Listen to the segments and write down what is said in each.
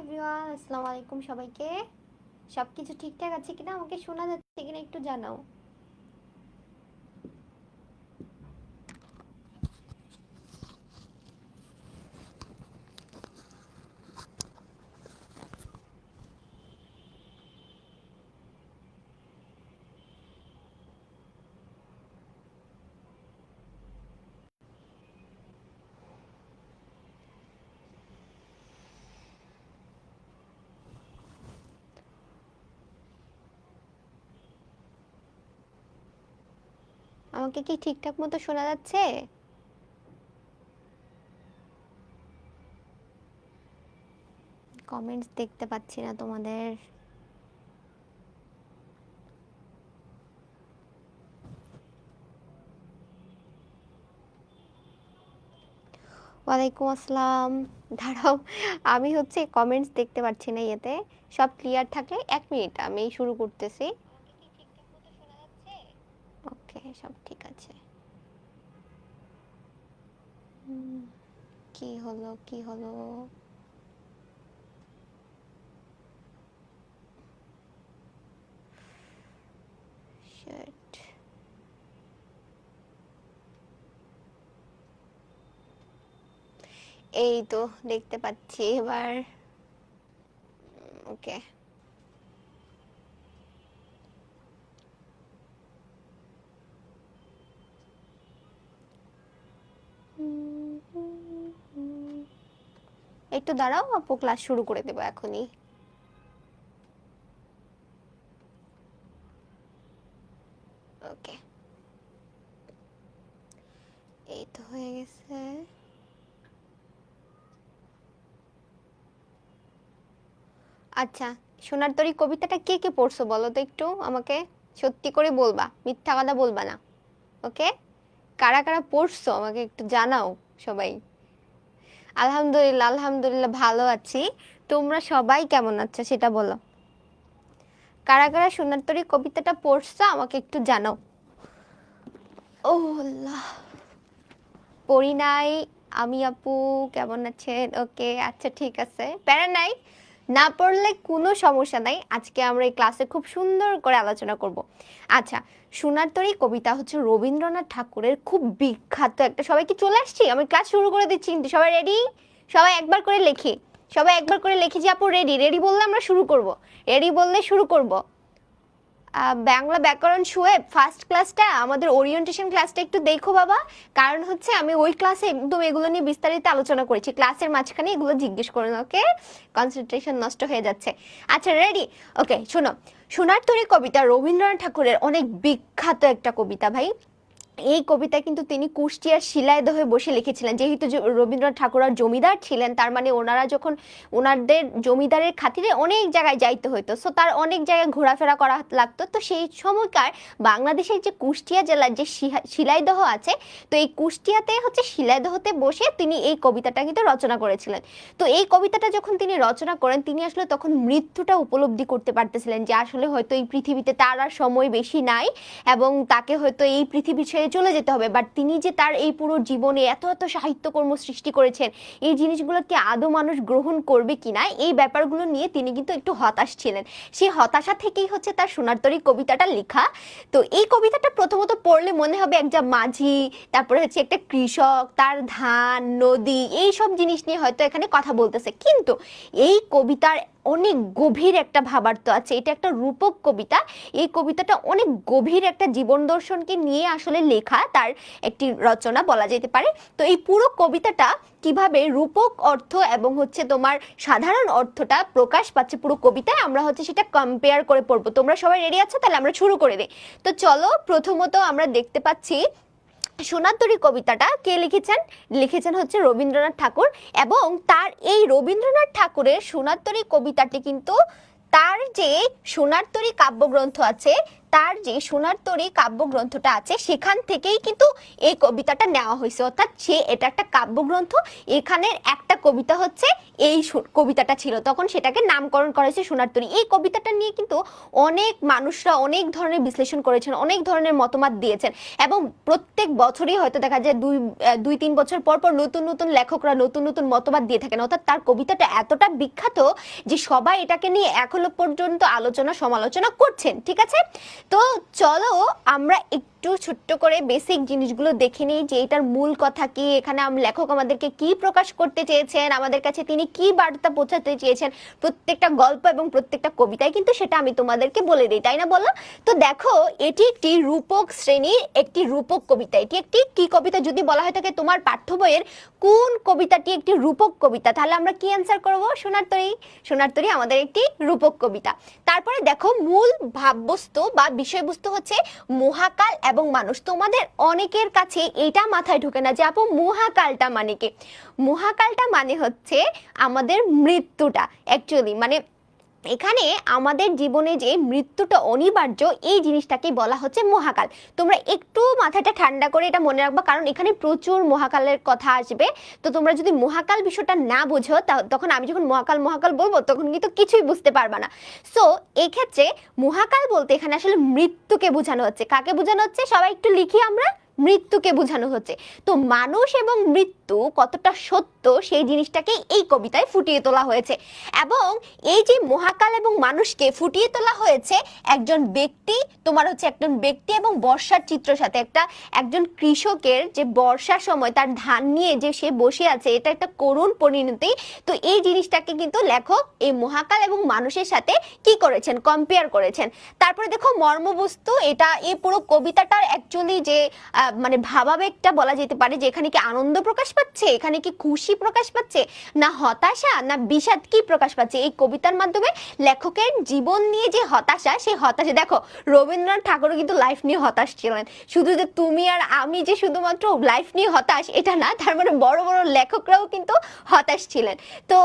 Everyone, আসসালামু আলাইকুম সবাইকে। সবকিছু ঠিকঠাক আছে কিনা, আমাকে শোনা যাচ্ছে কিনা একটু জানাও। আমাকে কি ঠিকঠাক মতো শোনা যাচ্ছে? কমেন্টস দেখতে পাচ্ছি না তোমাদের। ওয়ালাইকুম আসসালাম। দাঁড়াও, আমি কমেন্টস দেখতে পাচ্ছি না। ইয়েতে সব ক্লিয়ার থাকলে 1 মিনিট আমি শুরু করতেছি। ওকে, সব ঠিক আছে। কি হলো কি হলো? শিট। এই তো দেখতে পাচ্ছি এবার। ওকে, একটু দাঁড়াও আপু, ক্লাস শুরু করে দেবো এখনই। ওকে, এই তো হয়ে গেছে। আচ্ছা, সোনার তরী কবিতাটা কে কে পড়ছো বলো তো একটু আমাকে। সত্যি করে বলবা, মিথ্যা কথা বলবা না। ওকে, কারা কারা পড়ছো আমাকে একটু জানাও সবাই। আলহামদুলিল্লাহ, আলহামদুলিল্লাহ ভালো আছি। তোমরা সবাই কেমন আছো সেটা বলো। কারা কারা সোনার তরী কবিতাটা পড়ছো আমাকে একটু জানাও। ও আল্লাহ, পড়ি নাই। আমি আপু, কেমন আছেন? ওকে, আচ্ছা ঠিক আছে, প্যারা নাই। না পড়লে কোনো সমস্যা নাই, আজকে আমরা এই ক্লাসে খুব সুন্দর করে আলোচনা করব। আচ্ছা, সোনার তরী কবিতা হচ্ছে রবীন্দ্রনাথ ঠাকুরের খুব বিখ্যাত একটা। সবাই কি চলে আসছি? আমি ক্লাস শুরু করে দিচ্ছি কিন্তু। সবাই রেডি? সবাই একবার করে লেখি। সবাই একবার করে লিখি যে আপু রেডি। রেডি বললে আমরা শুরু করব। রেডি বললে শুরু করব। বাংলা ব্যাকরণ শোয়েব ফার্স্ট ক্লাসটা, আমাদের ওরিয়েন্টেশন ক্লাসটা একটু দেখো বাবা। কারণ আমি ওই ক্লাসে একদম এগুলো নিয়ে বিস্তারিত আলোচনা করেছি। ক্লাসের মাঝখানে এগুলো জিজ্ঞেস করুন, ওকে? কনসেন্ট্রেশন নষ্ট হয়ে যাচ্ছে। আচ্ছা রেডি? ওকে, শোনো। সোনার তরী কবিতা রবীন্দ্রনাথ ঠাকুরের অনেক বিখ্যাত একটা কবিতা ভাই। এই কবিতা কিন্তু তিনি কুষ্টিয়ার শিলাইদহে বসে লিখেছিলেন। যেহেতু রবীন্দ্রনাথ ঠাকুর আর জমিদার ছিলেন, তার মানে ওনারা যখন ওনাদের জমিদারের খাতিরে অনেক জায়গায় যাইতে হইতো, সো তার অনেক জায়গায় ঘোরাফেরা করা লাগতো। তো সেই সময়কার বাংলাদেশের যে কুষ্টিয়া জেলার যে শিলাইদহ আছে, তো এই কুষ্টিয়াতে শিলাইদহতে বসে তিনি এই কবিতাটা কিন্তু রচনা করেছিলেন। তো এই কবিতাটা যখন তিনি রচনা করেন, তিনি আসলে তখন মৃত্যুটা উপলব্ধি করতে পারতেছিলেন যে আসলে হয়তো এই পৃথিবীতে তার আর সময় বেশি নাই এবং তাকে হয়তো এই পৃথিবী ছেড়ে চলে যেতে হবে। বাট তিনি যে তার এই পুরো জীবনে এত এত সাহিত্যকর্ম সৃষ্টি করেছেন, এই জিনিসগুলোকে আদৌ মানুষ গ্রহণ করবে কিনা, এই ব্যাপারগুলো নিয়ে তিনি কিন্তু একটু হতাশ ছিলেন। সেই হতাশা থেকেই তার সোনার তরী কবিতাটা লেখা। তো এই কবিতাটা প্রথমত পড়লে মনে হবে একজন মাঝি, তারপরে একটা কৃষক, তার ধান, নদী, এই সব জিনিস নিয়ে হয়তো এখানে কথা বলতেছে। কিন্তু এই কবিতার অনেক গভীর একটা ভাবার্থ আছে। এটা একটা রূপক কবিতা। এই কবিতাটা অনেক গভীর একটা জীবন দর্শনকে নিয়ে আসলে লেখা তার একটি রচনা বলা যেতে পারে। তো এই পুরো কবিতাটা কিভাবে রূপক অর্থ এবং তোমার সাধারণ অর্থটা প্রকাশ পাচ্ছে পুরো কবিতায়, আমরা সেটা কম্পেয়ার করে পড়বো। তোমরা সবাই রেডি আছো? তাহলে আমরা শুরু করে দিই। তো চলো, প্রথমত আমরা দেখতে পাচ্ছি সোনার তরী কবিতাটা কে লিখেছেন? লিখেছেন রবীন্দ্রনাথ ঠাকুর। এবং তার এই রবীন্দ্রনাথ ঠাকুরের সোনার তরী কবিতাটি কিন্তু তার যে সোনার তরী কাব্যগ্রন্থ আছে তার যে সোনার তরী কাব্যগ্রন্থটা আছে সেখান থেকেই কিন্তু এই কবিতাটা নেওয়া হয়েছে, অর্থাৎ এটা একটা কাব্যগ্রন্থ, এখানের একটা কবিতা হচ্ছে এই কবিতাটা ছিল, তখন সেটাকে নামকরণ করা হয়েছে সোনার তরী। এই কবিতাটা নিয়ে কিন্তু অনেক মানুষরা অনেক ধরনের বিশ্লেষণ করেছেন, অনেক ধরনের মতামত দিয়েছেন, এবং প্রত্যেক বছরই হয়তো দেখা যায় 2-3 বছর পর পর নতুন নতুন লেখকরা নতুন নতুন মতবাদ দিয়ে থাকেন, অর্থাৎ তার কবিতাটা এতটা বিখ্যাত যে সবাই এটাকে নিয়ে এখনো পর্যন্ত আলোচনা সমালোচনা করছেন। ঠিক আছে, তো চলো আমরা একটু ছোট্ট করে বেসিক জিনিসগুলো দেখে নিই যে এটার মূল কথা কি, এখানে লেখক আমাদেরকে কি প্রকাশ করতে চেয়েছেন, আমাদের কাছে তিনি কি বার্তা পৌঁছাতে চেয়েছেন, প্রত্যেকটা গল্প এবং প্রত্যেকটা কবিতায় কিন্তু সেটা আমি তোমাদেরকে বলে দিই, তাই না বলো? তো দেখো, এটি একটি রূপক শ্রেণীর একটি রূপক কবিতা। এটি একটি কি কবিতা যদি বলা হয় থাকে তোমার পাঠ্য বইয়ের কোন কবিতাটি একটি রূপক কবিতা, তাহলে আমরা কি অ্যান্সার করব? সোনার তরী। সোনার তরী আমাদের একটি রূপক কবিতা। তারপরে দেখো, মূল ভাববস্তু বা বিষয়বস্তু হচ্ছে মহাকাল এবং মানুষ। তোমাদের অনেকের কাছে এটা মাথায় ঢোকে না যে আপু মহাকালটা মানে কি? মহাকালটা মানে হচ্ছে আমাদের মৃত্যুটা, অ্যাকচুয়ালি মানে এখানে আমাদের জীবনে যে মৃত্যুটা অনিবার্য এই জিনিসটাকে বলা হচ্ছে মহাকাল। তোমরা একটু মাথাটা ঠান্ডা করে এটা মনে রাখবা, কারণ এখানে প্রচুর মহাকালের কথা আসবে। তো তোমরা যদি মহাকাল বিষয়টা না বোঝো তখন আমি যখন মহাকাল মহাকাল বলবো তখন কিন্তু কিছুই বুঝতে পারবা না। সো এক্ষেত্রে মহাকাল বলতে এখানে আসলে মৃত্যুকে বোঝানো হচ্ছে। কাকে বোঝানো হচ্ছে? সবাই একটু লিখি আমরা, মৃত্যুকে বোঝানো হচ্ছে। তো মানুষ এবং মৃত্যু কতটা সত্য সেই জিনিসটাকে এই কবিতায় ফুটিয়ে তোলা হয়েছে, এবং এই যে মহাকাল এবং মানুষকে ফুটিয়ে তোলা হয়েছে একজন ব্যক্তি, তোমার হচ্ছে একজন ব্যক্তি এবং বর্ষার চিত্রের সাথে। একজন কৃষকের যে বর্ষার সময় তার ধান নিয়ে যে সে বসে আছে, এটা একটা করুণ পরিণতি। তো এই জিনিসটাকে কিন্তু লেখক এই মহাকাল এবং মানুষের সাথে কি করেছেন? কম্পেয়ার করেছেন। তারপরে দেখো মর্মবস্তু, এটা এই পুরো কবিতাটার অ্যাকচুয়ালি যে মানে ভাবাবেগটা বলা যেতে পারে যে এখানে কি আনন্দ প্রকাশ পাচ্ছে, এখানে কি খুশি প্রকাশ পাচ্ছে, না হতাশা, না বিষাদ, কি প্রকাশ পাচ্ছে? এই কবিতার মাধ্যমে লেখকের জীবন নিয়ে যে হতাশা, সেই হতাশা দেখো, রবীন্দ্রনাথ ঠাকুরও কিন্তু লাইফ নিয়ে হতাশ ছিলেন। শুধু যে তুমি আর আমি যে শুধুমাত্র লাইফ নিয়ে হতাশ এটা না, তার মানে বড় বড় লেখকরাও কিন্তু হতাশ ছিলেন। তো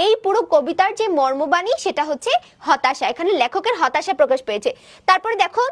এই পুরো কবিতার যে মর্মবাণী সেটা হচ্ছে হতাশা, এখানে লেখকের হতাশা প্রকাশ পেয়েছে। তারপরে দেখো,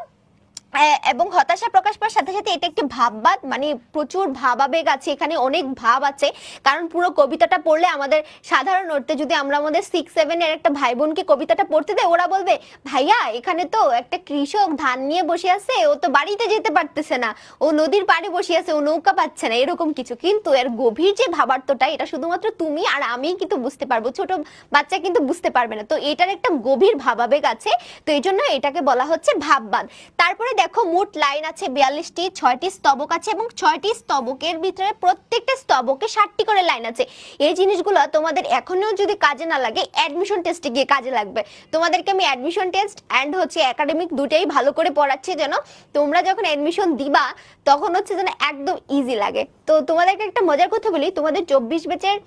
এবং হতাশা প্রকাশ পাওয়ার সাথে সাথে এটা একটি ভাববাদ, মানে প্রচুর ভাবাবেগ আছে এখানে, অনেক ভাব আছে। কারণ পুরো কবিতাটা পড়লে আমাদের সাধারণ অর্থে যদি আমরা আমাদের 6-7 এর একটা ভাই বোনকে কবিতাটা পড়তে দেয়, ওরা বলবে ভাইয়া এখানে তো একটা কৃষক ধান নিয়ে বসে আছে, ও তো বাড়িতে যেতে পারতেছে না, ও নদীর পাড়ে বসে আছে, ও নৌকা পাচ্ছে না, এরকম কিছু। কিন্তু এর গভীর যে ভাবার্থটা এটা শুধুমাত্র তুমি আর আমি কিন্তু বুঝতে পারবো, ছোট বাচ্চা কিন্তু বুঝতে পারবে না। তো এটার একটা গভীর ভাবাবেগ আছে, তো এই জন্য এটাকে বলা হচ্ছে ভাববাদ। তারপরে দেখো, মোট লাইন আছে 42টি, 6টি স্তবক আছে, এবং 6টি স্তবকের ভিতরে প্রত্যেকটা স্তবকে 7টি করে লাইন আছে। এই জিনিসগুলো তোমাদের এখনো যদি কাজে না লাগে, অ্যাডমিশন টেস্টে গিয়ে কাজে লাগবে। তোমাদেরকে আমি অ্যাডমিশন টেস্ট অ্যান্ড হচ্ছে একাডেমিক দুটাই ভালো করে পড়াচ্ছি, যেন তোমরা যখন অ্যাডমিশন দিবা তখন হচ্ছে যেন একদম ইজি লাগে। তো তোমাদেরকে একটা মজার কথা বলি, তোমাদের 24 ব্যাচের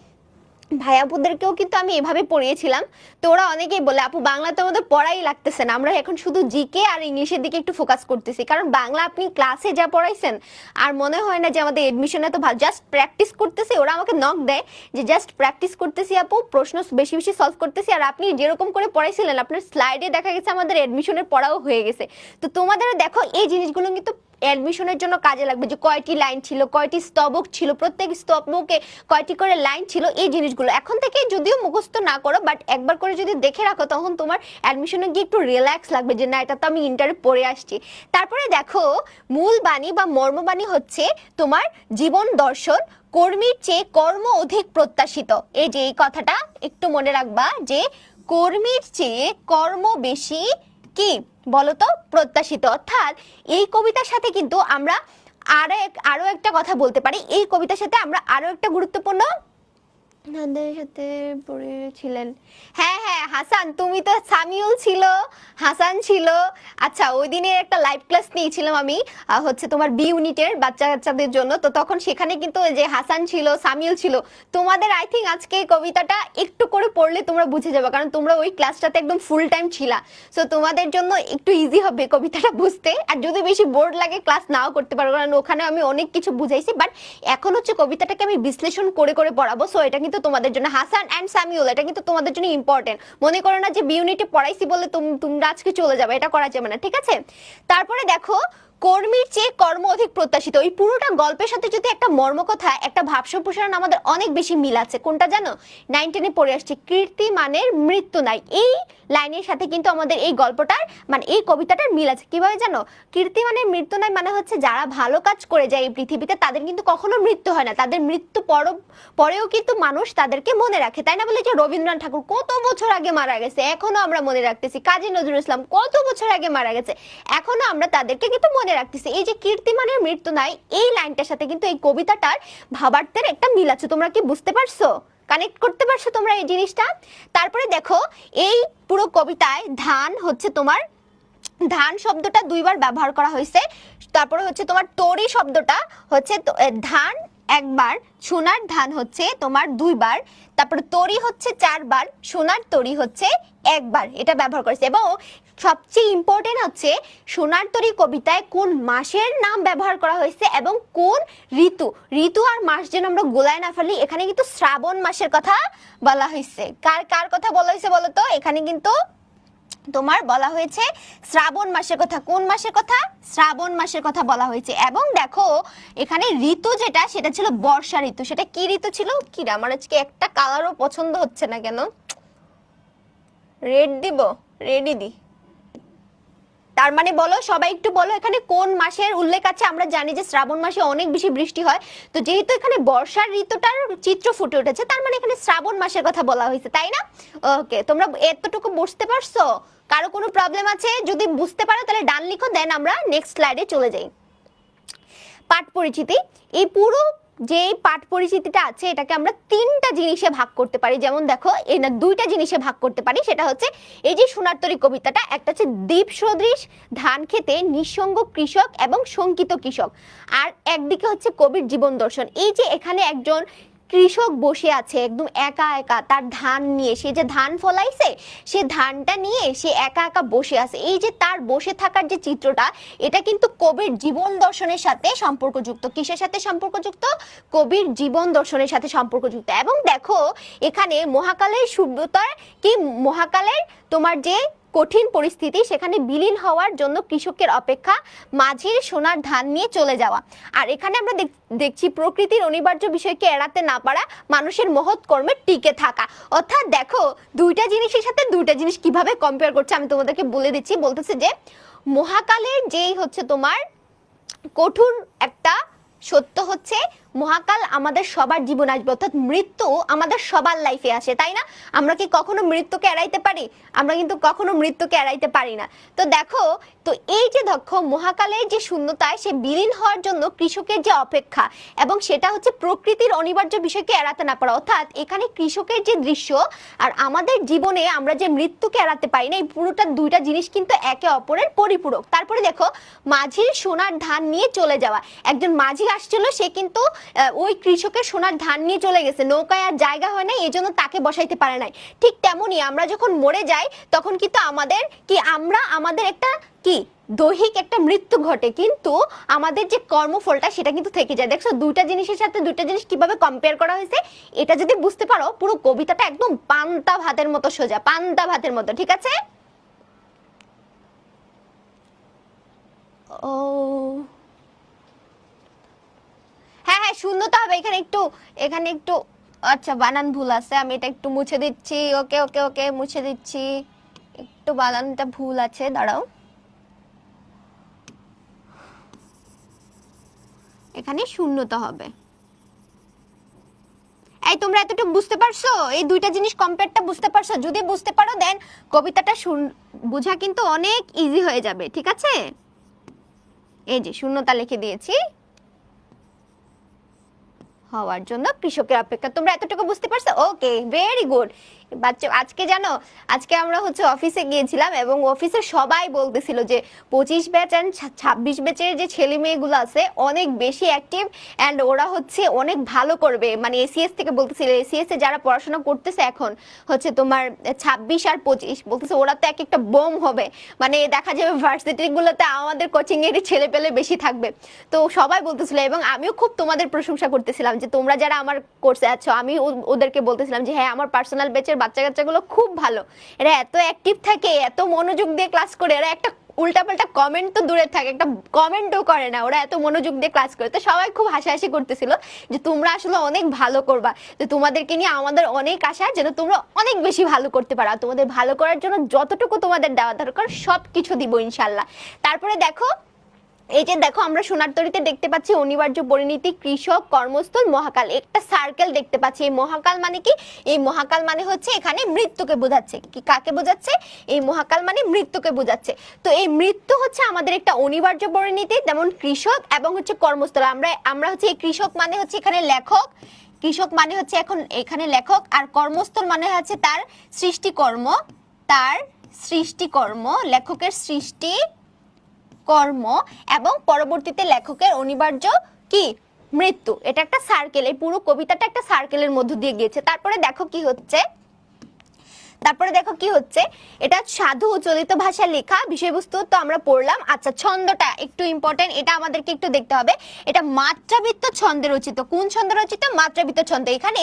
ভাইয়াপুদেরকেও কিন্তু আমি এভাবে পড়িয়েছিলাম। তো ওরা অনেকেই বলে আপু বাংলা তো আমাদের পড়াই লাগতেছে না, আমরা এখন শুধু জিকে আর ইংলিশের দিকে একটু ফোকাস করতেছি, কারণ বাংলা আপনি ক্লাসে যা পড়াইছেন আর মনে হয় না যে আমাদের এডমিশনে তো ভালো, জাস্ট প্র্যাকটিস করতেছি। ওরা আমাকে নক দেয় যে জাস্ট প্র্যাকটিস করতেছি আপু, প্রশ্ন বেশি বেশি সলভ করতেছি, আর আপনি যেরকম করে পড়াইছিলেন আপনার স্লাইডে দেখা গেছে আমাদের এডমিশনের পড়াও হয়ে গেছে। তো তোমাদেরও দেখো এই জিনিসগুলো কিন্তু অ্যাডমিশনের জন্য কাজে লাগবে, যে কয়টি লাইন ছিল, কয়টি স্তবক ছিল, প্রত্যেক স্তবকে কয়টি করে লাইন ছিল, এই জিনিসগুলো এখন থেকে যদিও মুখস্থ না করো, বাট একবার করে যদি দেখে রাখো তখন তোমার অ্যাডমিশনে গিয়ে একটু রিল্যাক্স লাগবে যে না এটা তো আমি ইন্টারে পড়ে আসছি। তারপরে দেখো, মূল বাণী বা মর্মবাণী হচ্ছে তোমার জীবন দর্শন, কর্মীর চেয়ে কর্ম অধিক প্রত্যাশিত। এই যে এই কথাটা একটু মনে রাখবা যে কর্মীর চেয়ে কর্ম বেশি কি বলতো প্রত্যাশিত। অর্থাৎ এই কবিতার সাথে কিন্তু আমরা আরো একটা কথা বলতে পারি, এই কবিতার সাথে আমরা আরো একটা গুরুত্বপূর্ণ সাথে পড়েছিলেন। হ্যাঁ হ্যাঁ হাসান, তুমি তো সামিউল ছিল, হাসান ছিল। আচ্ছা, ওই দিনের একটা লাইভ ক্লাস নিয়েছিলাম আমি, হচ্ছে তোমার বি ইউনিটের বাচ্চাদের জন্য। তো তখন সেখানে কিন্তু যে হাসান ছিল, সামিউল ছিল। তোমাদের আই থিঙ্ক আজকে এই কবিতাটা একটু করে পড়লে তোমরা বুঝে যাবে, কারণ তোমরা ওই ক্লাসটাতে একদম ফুল টাইম ছিলা। সো তোমাদের জন্য একটু ইজি হবে কবিতাটা বুঝতে। আর যদি বেশি বোর্ড লাগে ক্লাস নাও করতে পারো, কারণ ওখানে আমি অনেক কিছু বুঝাইছি, বাট এখন হচ্ছে কবিতাটাকে আমি বিশ্লেষণ করে করে পড়াবো। সো এটা কিন্তু তোমাদের জন্য, হাসান অ্যান্ড সামিউল, এটা কিন্তু তোমাদের জন্য ইম্পর্টেন্ট। মনে করো না যে বি ইউনিটে পড়াইছি বলে তোমরা আজকে চলে যাবে, এটা করা যাবে না, ঠিক আছে? তারপরে দেখো, কর্মীর চেয়ে কর্ম অধিক প্রত্যাশিত। এই পুরোটা গল্পের সাথে যদি একটা মর্মকথা, একটা ভাব সম্প্রসারণ আমাদের অনেক বেশি মিল আছে। কোনটা জানো? 9-10 পড়ে আসছে, কীর্তিমানের মৃত্যু নাই। এই লাইনের সাথে কিন্তু আমাদের এই গল্পটার মানে এই কবিতাটার মিল আছে। কিভাবে জানো? কীর্তিমানের মৃত্যু নাই মানে হচ্ছে যারা ভালো কাজ করে যায় এই পৃথিবীতে তাদের কিন্তু কখনো মৃত্যু হয় না, তাদের মৃত্যু পরেও কিন্তু মানুষ তাদেরকে মনে রাখে, তাই না? বলে যে রবীন্দ্রনাথ ঠাকুর কত বছর আগে মারা গেছে, এখনো আমরা মনে রাখতেছি। কাজী নজরুল ইসলাম কত বছর আগে মারা গেছে, এখনো আমরা তাদেরকে কিন্তু মনে রাখতেছি। এই যে কীর্তিমানের মৃত্যু নাই, এই লাইনটার সাথে কিন্তু এই কবিতাটার ভাবার্থের একটা মিল আছে। তোমরা কি বুঝতে পারছো? কানেক্ট করতে পারছো তোমরা এই জিনিসটা? তারপরে দেখো, এই পুরো কবিতায় ধান হচ্ছে তোমার, ধান শব্দটা 2বার ব্যবহার করা হয়েছে। তারপরে হচ্ছে তোমার তরি শব্দটা হচ্ছে ধান একবার, সোনার ধান হচ্ছে তোমার 2বার, তারপরে তরি হচ্ছে 4বার, সোনার তরি হচ্ছে 1বার, এটা ব্যবহার করেছে। এবং সবচেয়ে ইম্পর্টেন্ট হচ্ছে সোনার তরি কবিতায় কোন মাসের নাম ব্যবহার করা হয়েছে এবং কোন ঋতু। ঋতু আর মাস যেন আমরা গোলায় না ফেলি, এখানে কিন্তু শ্রাবণ মাসের কথা বলা হয়েছে। কার কার কথা বলা হয়েছে বলো তো? এখানে কিন্তু তোমার বলা হয়েছে শ্রাবণ মাসের কথা। কোন মাসের কথা? শ্রাবণ মাসের কথা বলা হয়েছে। এবং দেখো এখানে ঋতু যেটা, সেটা ছিল বর্ষা ঋতু। সেটা কি ঋতু ছিল? কি রে, আমার আজকে একটা কালারও পছন্দ হচ্ছে না কেন? রেড দিব, রেডই দি। তার মানে বলো, সবাই একটু বলো এখানে কোন মাসের উল্লেখ আছে? আমরা জানি যে শ্রাবণ মাসে অনেক বেশি বৃষ্টি হয়, তো যেহেতু এখানে বর্ষার ঋতুটার চিত্র ফুটে উঠেছে, তার মানে এখানে শ্রাবণ মাসের কথা বলা হয়েছে, তাই না? ওকে, তোমরা এতটুকু বুঝতে পারছো? কারো কোনো প্রবলেম আছে? যদি বুঝতে পারো তাহলে ডান লিখো, দেন আমরা নেক্সট স্লাইডে চলে যাই। পাঠ পরিচিতি। এই পুরো যে পাঠ পরিচিতিটা আছে এটাকে আমরা 3টা জিনিসে ভাগ করতে পারি। যেমন দেখো, এই না 2টা জিনিসে ভাগ করতে পারি। সেটা হচ্ছে এই যে সোনার তরী কবিতাটা, একটা হচ্ছে দ্বীপ সদৃশ ধান খেতে নিঃসঙ্গ কৃষক এবং শঙ্কিত কৃষক, আর একদিকে হচ্ছে কবির জীবন দর্শন। এই যে এখানে একজন কৃষক বসে আছে একদম একা একা, তার ধান নিয়ে, সে যে ধান ফলাইছে সে ধানটা নিয়ে সে একা একা বসে আছে। এই যে তার বসে থাকার যে চিত্রটা, এটা কিন্তু কবির জীবন দর্শনের সাথে সম্পর্কযুক্ত। কিসের সাথে সম্পর্কযুক্ত? কবির জীবন দর্শনের সাথে সম্পর্কযুক্ত। এবং দেখো এখানে মহাকালের সভ্যতার কি, মহাকালের তোমার যে কঠিন পরিস্থিতি, সেখানে বিলীন হওয়ার জন্য কৃষকের অপেক্ষা মাঝির সোনার ধান নিয়ে চলে যাওয়া। আর এখানে আমরা দেখছি প্রকৃতির অনিবার্য বিষয়কে এড়াতে না পারা, মানুষের মহৎ কর্মে টিকে থাকা। অর্থাৎ দেখো 2টা জিনিসের সাথে 2টা জিনিস কিভাবে কম্পেয়ার করছে আমি তোমাদেরকে বলে দিচ্ছি। বলতেছে যে মহাকালের যেই হচ্ছে তোমার কঠোর একটা সত্য হচ্ছে মহাকাল আমাদের সবার জীবন আসবে, অর্থাৎ মৃত্যু আমাদের সবার লাইফে আসে, তাই না? আমরা কি কখনো মৃত্যুকে এড়াইতে পারি? আমরা কিন্তু কখনো মৃত্যুকে এড়াইতে পারি না। তো দেখো, তো এই যে দেখো মহাকালের যে শূন্যতায় সে বিলীন হওয়ার জন্য কৃষকের যে অপেক্ষা, এবং সেটা হচ্ছে প্রকৃতির অনিবার্য বিষয়কে এড়াতে না পারা। অর্থাৎ এখানে কৃষকের যে দৃশ্য আর আমাদের জীবনে আমরা যে মৃত্যুকে এড়াতে পারি না, এই পুরোটা 2টা জিনিস কিন্তু একে অপরের পরিপূরক। তারপরে দেখো মাঝির সোনার ধান নিয়ে চলে যাওয়া। একজন মাঝি আসছিল, সে কিন্তু ওই কৃষকের সোনার ধান নিয়ে চলে গেছে, নৌকায় আর জায়গা হয় না, এই জন্য তাকে বসাইতে পারে নাই। ঠিক তেমনি আমরা যখন মরে যাই তখন কিন্তু আমাদের কি, আমাদের একটা কি দৈহিক একটা মৃত্যু ঘটে, কিন্তু আমাদের যে কর্মফলটা সেটা কিন্তু থেকে যায়। দেখছো 2টা জিনিসের সাথে 2টা জিনিস কিভাবে কম্পেয়ার করা হয়েছে? এটা যদি বুঝতে পারো পুরো কবিতাটা একদম পান্তা ভাতের মতো সোজা, পান্তা ভাতের মতো, ঠিক আছে? ও হ্যাঁ হ্যাঁ, শূন্যতা হবে এখানে একটু আচ্ছা বানান ভুল আছে, আমি এটা একটু মুছে দিচ্ছি। ওকে ওকে ওকে, মুছে দিচ্ছি। একটু বানানটা ভুল আছে, দাঁড়াও। এখানে শূন্যতা হবে। এই তোমরা এতটুকু বুঝতে পারছো? এই 2টা জিনিস কম্পেয়ারটা বুঝতে পারছো? যদি বুঝতে পারো দেন কবিতাটা বোঝা কিন্তু অনেক ইজি হয়ে যাবে, ঠিক আছে? এই যে শূন্যতা লিখে দিয়েছি, হওয়ার জন্য কৃষকের অপেক্ষা। তোমরা এতটুকু বুঝতে পারছো? ওকে, ভেরি গুড। বাচ্চা আজকে জানো, আজকে আমরা হচ্ছে অফিসে গিয়েছিলাম এবং অফিসে সবাই বলতেছিল যে 25 ব্যাচ এন্ড 26 ব্যাচের যে ছেলে মেয়েগুলো আছে অনেক বেশি অ্যাক্টিভ এন্ড ওরা হচ্ছে অনেক ভালো করবে। মানে এসিএস থেকে বলতেছিল, এসিএস এ যারা পড়াশোনা করতেছে এখন হচ্ছে তোমার 26 আর 25, বলতেছে ওরা তো এক একটা বোম হবে, মানে দেখা যাবে ভার্সিটি গুলোতে আমাদের কোচিং এর ছেলে পেলে বেশি থাকবে। তো সবাই বলতেছিল এবং আমিও খুব তোমাদের প্রশংসা করতেছিলাম যে তোমরা যারা আমার কোর্সে আছো, আমি ওদেরকে বলতেছিলাম যে হ্যাঁ আমার পার্সোনাল ব্যাচের বাচ্চা কাচ্চাগুলো খুব ভালো, এরা এত অ্যাক্টিভ থাকে, এত মনোযোগ দিয়ে ক্লাস করে, এরা একটা উল্টাপাল্টা কমেন্ট তো দূরে থাকে, একটা কমেন্টও করে না, ওরা এত মনোযোগ দিয়ে ক্লাস করে। তো সবাই খুব হাসাহাসি করতেছিল যে তোমরা আসলে অনেক ভালো করবা, তো তোমাদেরকে নিয়ে আমাদের অনেক আশা যেন তোমরা অনেক বেশি ভালো করতে পারো। তোমাদের ভালো করার জন্য যতটুকু তোমাদের দেওয়া দরকার সব কিছু দিব ইনশাল্লাহ। তারপরে দেখো এই যে দেখো আমরা সোনার তরীতে দেখতে পাচ্ছি অনিবার্য পরিণতি, কৃষক, কর্মস্থল, মহাকাল, একটা সার্কেল দেখতে পাচ্ছি। এই মহাকাল মানে কি? এই মহাকাল মানে হচ্ছে এখানে মৃত্যুকে বোঝাচ্ছে। কি কাকে বোঝাচ্ছে? এই মহাকাল মানে মৃত্যুকে বোঝাচ্ছে। তো এই মৃত্যু হচ্ছে আমাদের একটা অনিবার্য পরিণতি, যেমন কৃষক এবং হচ্ছে কর্মস্থল। আমরা হচ্ছে এই কৃষক মানে হচ্ছে এখানে লেখক, কৃষক মানে হচ্ছে এখন এখানে লেখক, আর কর্মস্থল মানে হচ্ছে তার সৃষ্টিকর্ম, তার সৃষ্টিকর্ম, লেখকের সৃষ্টি কর্ম, এবং পরবর্তীতে লেখকের অনিবার্য কি? মৃত্যু। এটা একটা সার্কেল, এই পুরো কবিতাটা একটা সার্কেলের মধ্য দিয়ে গিয়েছে। তারপরে দেখো কি হচ্ছে, এটা সাধু ও চলিত ভাষায় লেখা, বিষয়বস্তু তো আমরা পড়লাম। আচ্ছা ছন্দটা একটু ইম্পর্টেন্ট, এটা আমাদেরকে একটু দেখতে হবে। এটা মাত্রাবৃত্ত ছন্দে রচিত। কোন ছন্দে রচিত? মাত্রাবৃত্ত ছন্দ। এখানে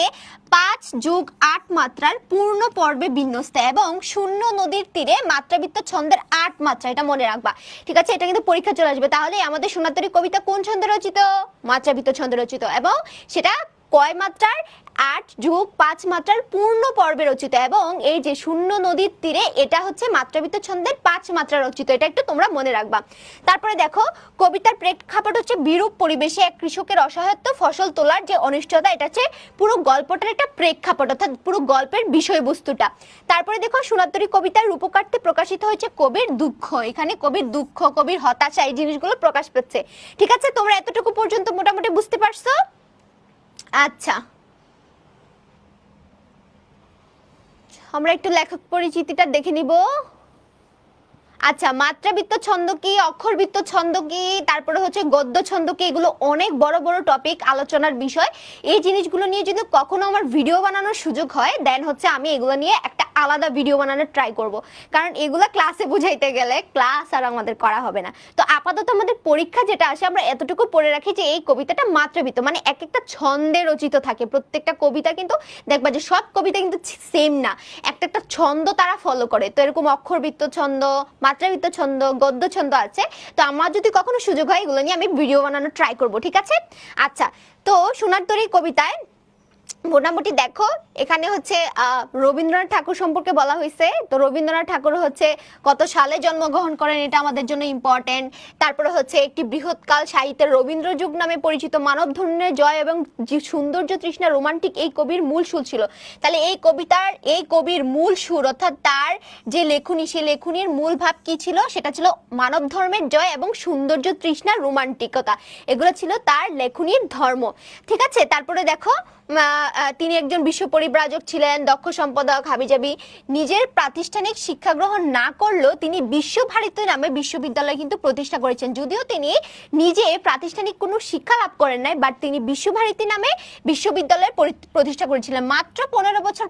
5+8 মাত্রার পূর্ণ পর্বে বিন্যস্ত এবং শূন্য নদীর তীরে মাত্রাবৃত্ত ছন্দের 8 মাত্রা, এটা মনে রাখবা, ঠিক আছে? এটা কিন্তু পরীক্ষা চলে আসবে। তাহলে আমাদের সোনার তরী কবিতা কোন ছন্দে রচিত? মাত্রাবৃত্ত ছন্দে রচিত, এবং সেটা কয় মাত্রার? 8+5 মাত্রার পূর্ণ পর্বে রচিত, এবং এই যে শূন্য নদীর তীরে এটা হচ্ছে মাত্রাবৃত্ত ছন্দের 5 মাত্রা রচিত, এটা একটু তোমরা মনে রাখবা। তারপরে দেখো কবিতার প্রেক্ষাপট হচ্ছে বিরূপ পরিবেশে এক কৃষকের অসহায়ত্ব, ফসল তোলার যে অনিষ্টতা, এটা হচ্ছে পুরো গল্পটার একটা প্রেক্ষাপট, অর্থাৎ পুরো গল্পের বিষয়বস্তুটা। তারপরে দেখো সোনার তরী কবিতার রূপকার্থে প্রকাশিত হয়েছে কবির দুঃখ, এখানে কবির দুঃখ, কবির হতাশা, এই জিনিসগুলো প্রকাশ পাচ্ছে। ঠিক আছে, তোমরা এতটুকু পর্যন্ত মোটামুটি বুঝতে পারছো? আচ্ছা আমরা একটু লেখক পরিচিতিটা দেখে নিব। আচ্ছা মাত্রাবৃত্ত ছন্দ কি, অক্ষরবৃত্ত ছন্দ কি, তারপরে হচ্ছে গদ্য ছন্দ কি, এগুলো অনেক বড় বড় টপিক, আলোচনার বিষয়। এই জিনিসগুলো নিয়ে যদি কখনো আমার ভিডিও বানানোর সুযোগ হয়, দেন হচ্ছে আমি এগুলো নিয়ে একটা আলাদা ভিডিও বানানোর ট্রাই করব, কারণ এগুলো ক্লাসে বুঝাইতে গেলে ক্লাস আর আমাদের করা হবে না। তো আপাতত আমাদের পরীক্ষা যেটা আসে আমরা এতটুকু পড়ে রাখি যে এই কবিতাটা মাত্রাবৃত্ত, মানে এক একটা ছন্দে রচিত থাকে। প্রত্যেকটা কবিতা কিন্তু দেখবা যে সব কবিতা কিন্তু সেম না, একটা একটা ছন্দ তারা ফলো করে। তো এরকম অক্ষরবৃত্ত ছন্দ, মাত্রাবৃত্ত ছন্দ, গদ্য ছন্দ আছে। তো আমার যদি কখনো সুযোগ হয় এগুলো নিয়ে আমি ভিডিও বানানোর ট্রাই করব, ঠিক আছে? আচ্ছা তো সোনার তরী কবিতায় মোটামুটি দেখো এখানে হচ্ছে রবীন্দ্রনাথ ঠাকুর সম্পর্কে বলা হয়েছে। তো রবীন্দ্রনাথ ঠাকুর হচ্ছে কত সালে জন্মগ্রহণ করেন, এটা আমাদের জন্য ইম্পর্টেন্ট। তারপরে হচ্ছে একটি বৃহৎকাল সাহিত্যের রবীন্দ্র যুগ নামে পরিচিত মানব ধর্মের জয় এবং সৌন্দর্য তৃষ্ণা রোমান্টিক এই কবির মূল সুর ছিল। তাহলে এই কবিতার এই কবির মূল সুর, অর্থাৎ তার যে লেখনী, সে লেখনীর মূল ভাব কি ছিল? সেটা ছিল মানব ধর্মের জয় এবং সৌন্দর্য তৃষ্ণা রোমান্টিকতা, এগুলো ছিল তার লেখনীর ধর্ম, ঠিক আছে? তারপরে দেখো তিনি একজন বিশ্ব পরিব্রাজক ছিলেন, দক্ষ সম্পাদক, হাবিজাবি। নিজের প্রাতিষ্ঠানিক শিক্ষা গ্রহণ না করলেও তিনি বিশ্বভারতী নামে বিশ্ববিদ্যালয় কিন্তু প্রতিষ্ঠা করেছেন। যদিও তিনি নিজে প্রাতিষ্ঠানিক কোনো শিক্ষা লাভ করেন নাই, বাট তিনি বিশ্বভারতী নামে বিশ্ববিদ্যালয় প্রতিষ্ঠা করেছিলেন। মাত্র 15 বছর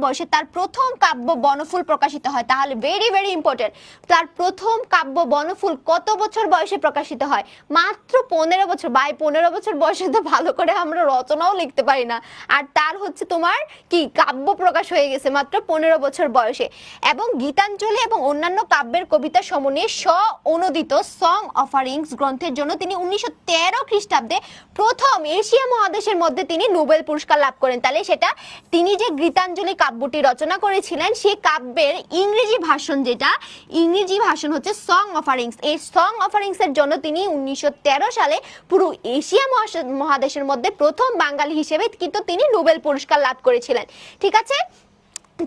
বয়সে তার প্রথম কাব্য বনফুল প্রকাশিত হয়। তাহলে ভেরি ভেরি ইম্পর্টেন্ট, তার প্রথম কাব্য বনফুল কত বছর বয়সে প্রকাশিত হয়? মাত্র 15 বছর। ভাই 15 বছর বয়সে তো ভালো করে আমরা রচনাও লিখতে পারি না, আর তার হচ্ছে তোমার কি কাব্য প্রকাশ হয়ে গেছে মাত্র 15 বছর বয়সে। এবং গীতাঞ্জলি এবং অন্যান্য কাব্যের কবিতা সমন্বয়ে স্ব-অনুদিত সং অফারিংস গ্রন্থের জন্য তিনি 1913 খ্রিস্টাব্দে প্রথম এশিয়া মহাদেশের মধ্যে তিনি নোবেল পুরস্কার লাভ করেন। তাহলে সেটা তিনি যে গীতাঞ্জলি কাব্যটি রচনা করেছিলেন সেই কাব্যের ইংরেজি ভাষণ, যেটা ইংরেজি ভাষণ হচ্ছে সং অফারিংস, এই সং অফারিংস এর জন্য তিনি 1913 সালে পুরো এশিয়া মহাদেশের মধ্যে প্রথম বাঙালি হিসেবে কিন্তু তিনি নোবেল পুরস্কার লাভ করেছিলেন, ঠিক আছে?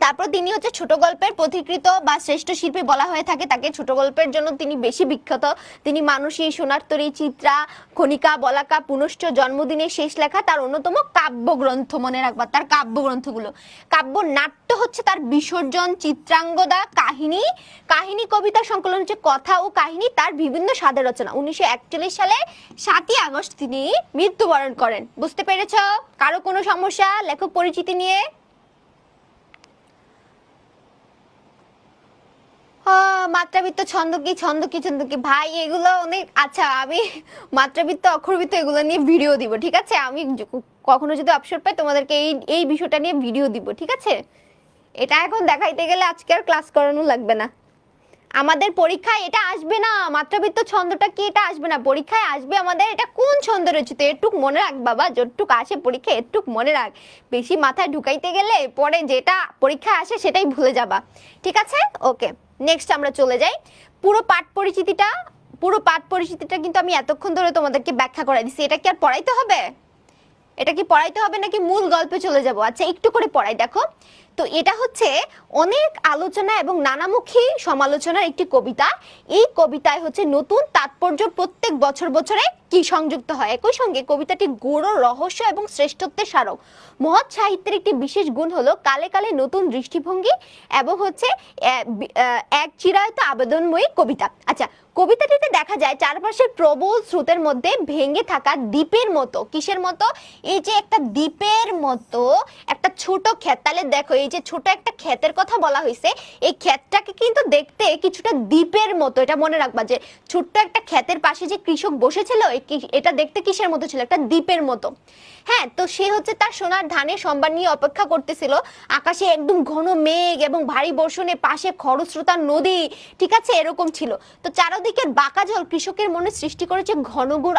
তারপর তিনি হচ্ছে ছোট গল্পের পথিকৃত বা শ্রেষ্ঠ শিল্পী বলা হয়ে থাকে তাকে। ছোট গল্পের জন্য তিনি বেশি বিখ্যাত। তিনি মানসী, সোনার তরী, চিত্রা, খনিকা, বলাকা, পুনশ্চ, জন্মদিনের শেষ লেখা তার অন্যতম কাব্যগ্রন্থ, মনে রাখবা তার কাব্যগ্রন্থগুলো। কাব্য নাট্য হচ্ছে তার বিসর্জন, চিত্রাঙ্গদা, কাহিনী কবিতা সংকলন হচ্ছে কথা ও কাহিনী, তার বিভিন্ন স্বাদের রচনা। 1941 সালে 7ই আগস্ট তিনি মৃত্যুবরণ করেন। বুঝতে পেরেছ? কারো কোনো সমস্যা লেখক পরিচিতি নিয়ে? মাত্রাবৃত্ত ছন্দ কি ছন্দ কি ছন্দ কি ভাই এগুলো অনেক, আচ্ছা আমি মাত্রাবৃত্ত অক্ষরবৃত্ত এগুলো নিয়ে ভিডিও দিব, ঠিক আছে? আমি কখনো যদি অবসর পাই তোমাদেরকে এই এই বিষয়টা নিয়ে ভিডিও দিব, ঠিক আছে? এটা এখন দেখাইতে গেলে আজকে আর ক্লাস করানো লাগবে না। আমাদের পরীক্ষায় এটা আসবে না, মাত্রাবৃত্ত ছন্দটা কি এটা আসবে না, পরীক্ষায় আসবে আমাদের এটা কোন ছন্দ রচিত, এটুক মনে রাখ বাবা, যতটুক আসে পরীক্ষায় এটুক মনে রাখ, বেশি মাথায় ঢুকাইতে গেলে পরে যেটা পরীক্ষায় আসে সেটাই ভুলে যাবা, ঠিক আছে? ওকে, নেক্সট আমরা চলে যাই। পুরো পাঠ পরিচিতিটা কিন্তু আমি এতক্ষণ ধরে তোমাদেরকে ব্যাখ্যা করে দিচ্ছি, এটা কি আর পড়াইতে হবে? এটা কি পড়াইতে হবে নাকি মূল গল্পে চলে যাব? আচ্ছা একটু করে পড়াই, দেখো। তো এটা হচ্ছে অনেক আলোচনা এবং নানামুখী সমালোচনার একটি কবিতা। এই কবিতায় হচ্ছে নতুন তাৎপর্য প্রত্যেক বছর বছরে কি সংযুক্ত হয়। একই সঙ্গে কবিতাটি গূঢ় রহস্য এবং শ্রেষ্ঠত্বের স্মারক। মহৎ সাহিত্যের একটি বিশেষ গুণ হলো কালে কালে নতুন দৃষ্টিভঙ্গি এবং হচ্ছে এক চিরায়ত আবেদনময়ী কবিতা। আচ্ছা, কবিতাটিতে দেখা যায় চারপাশের প্রবল স্রোতের মধ্যে ভেঙে থাকা দ্বীপের মতো। কিসের মতো? এই যে একটা দ্বীপের মতো একটা ছোট ক্ষেত, তাহলে দেখো এই যে ছোট একটা ক্ষেতের কথা বলা হয়েছে, এই ক্ষেতটাকে কিন্তু দেখতে কিছুটা দ্বীপের মতো, এটা মনে রাখবা যে ছোট্ট একটা ক্ষেতের পাশে যে কৃষক বসেছিল এটা দেখতে কিসের মতো ছিল? একটা দ্বীপের মতো। হ্যাঁ, তো সে হচ্ছে তার সোনার ধানের সম্ভার নিয়ে অপেক্ষা করতেছিল। আকাশে একদম ঘন মেঘ এবং ভারী বর্ষণে পাশে খরস্রোতা নদী, ঠিক আছে, এরকম ছিল। তো চারদিকের বাঁকা জল কৃষকের মনে সৃষ্টি করেছে ঘনঘোর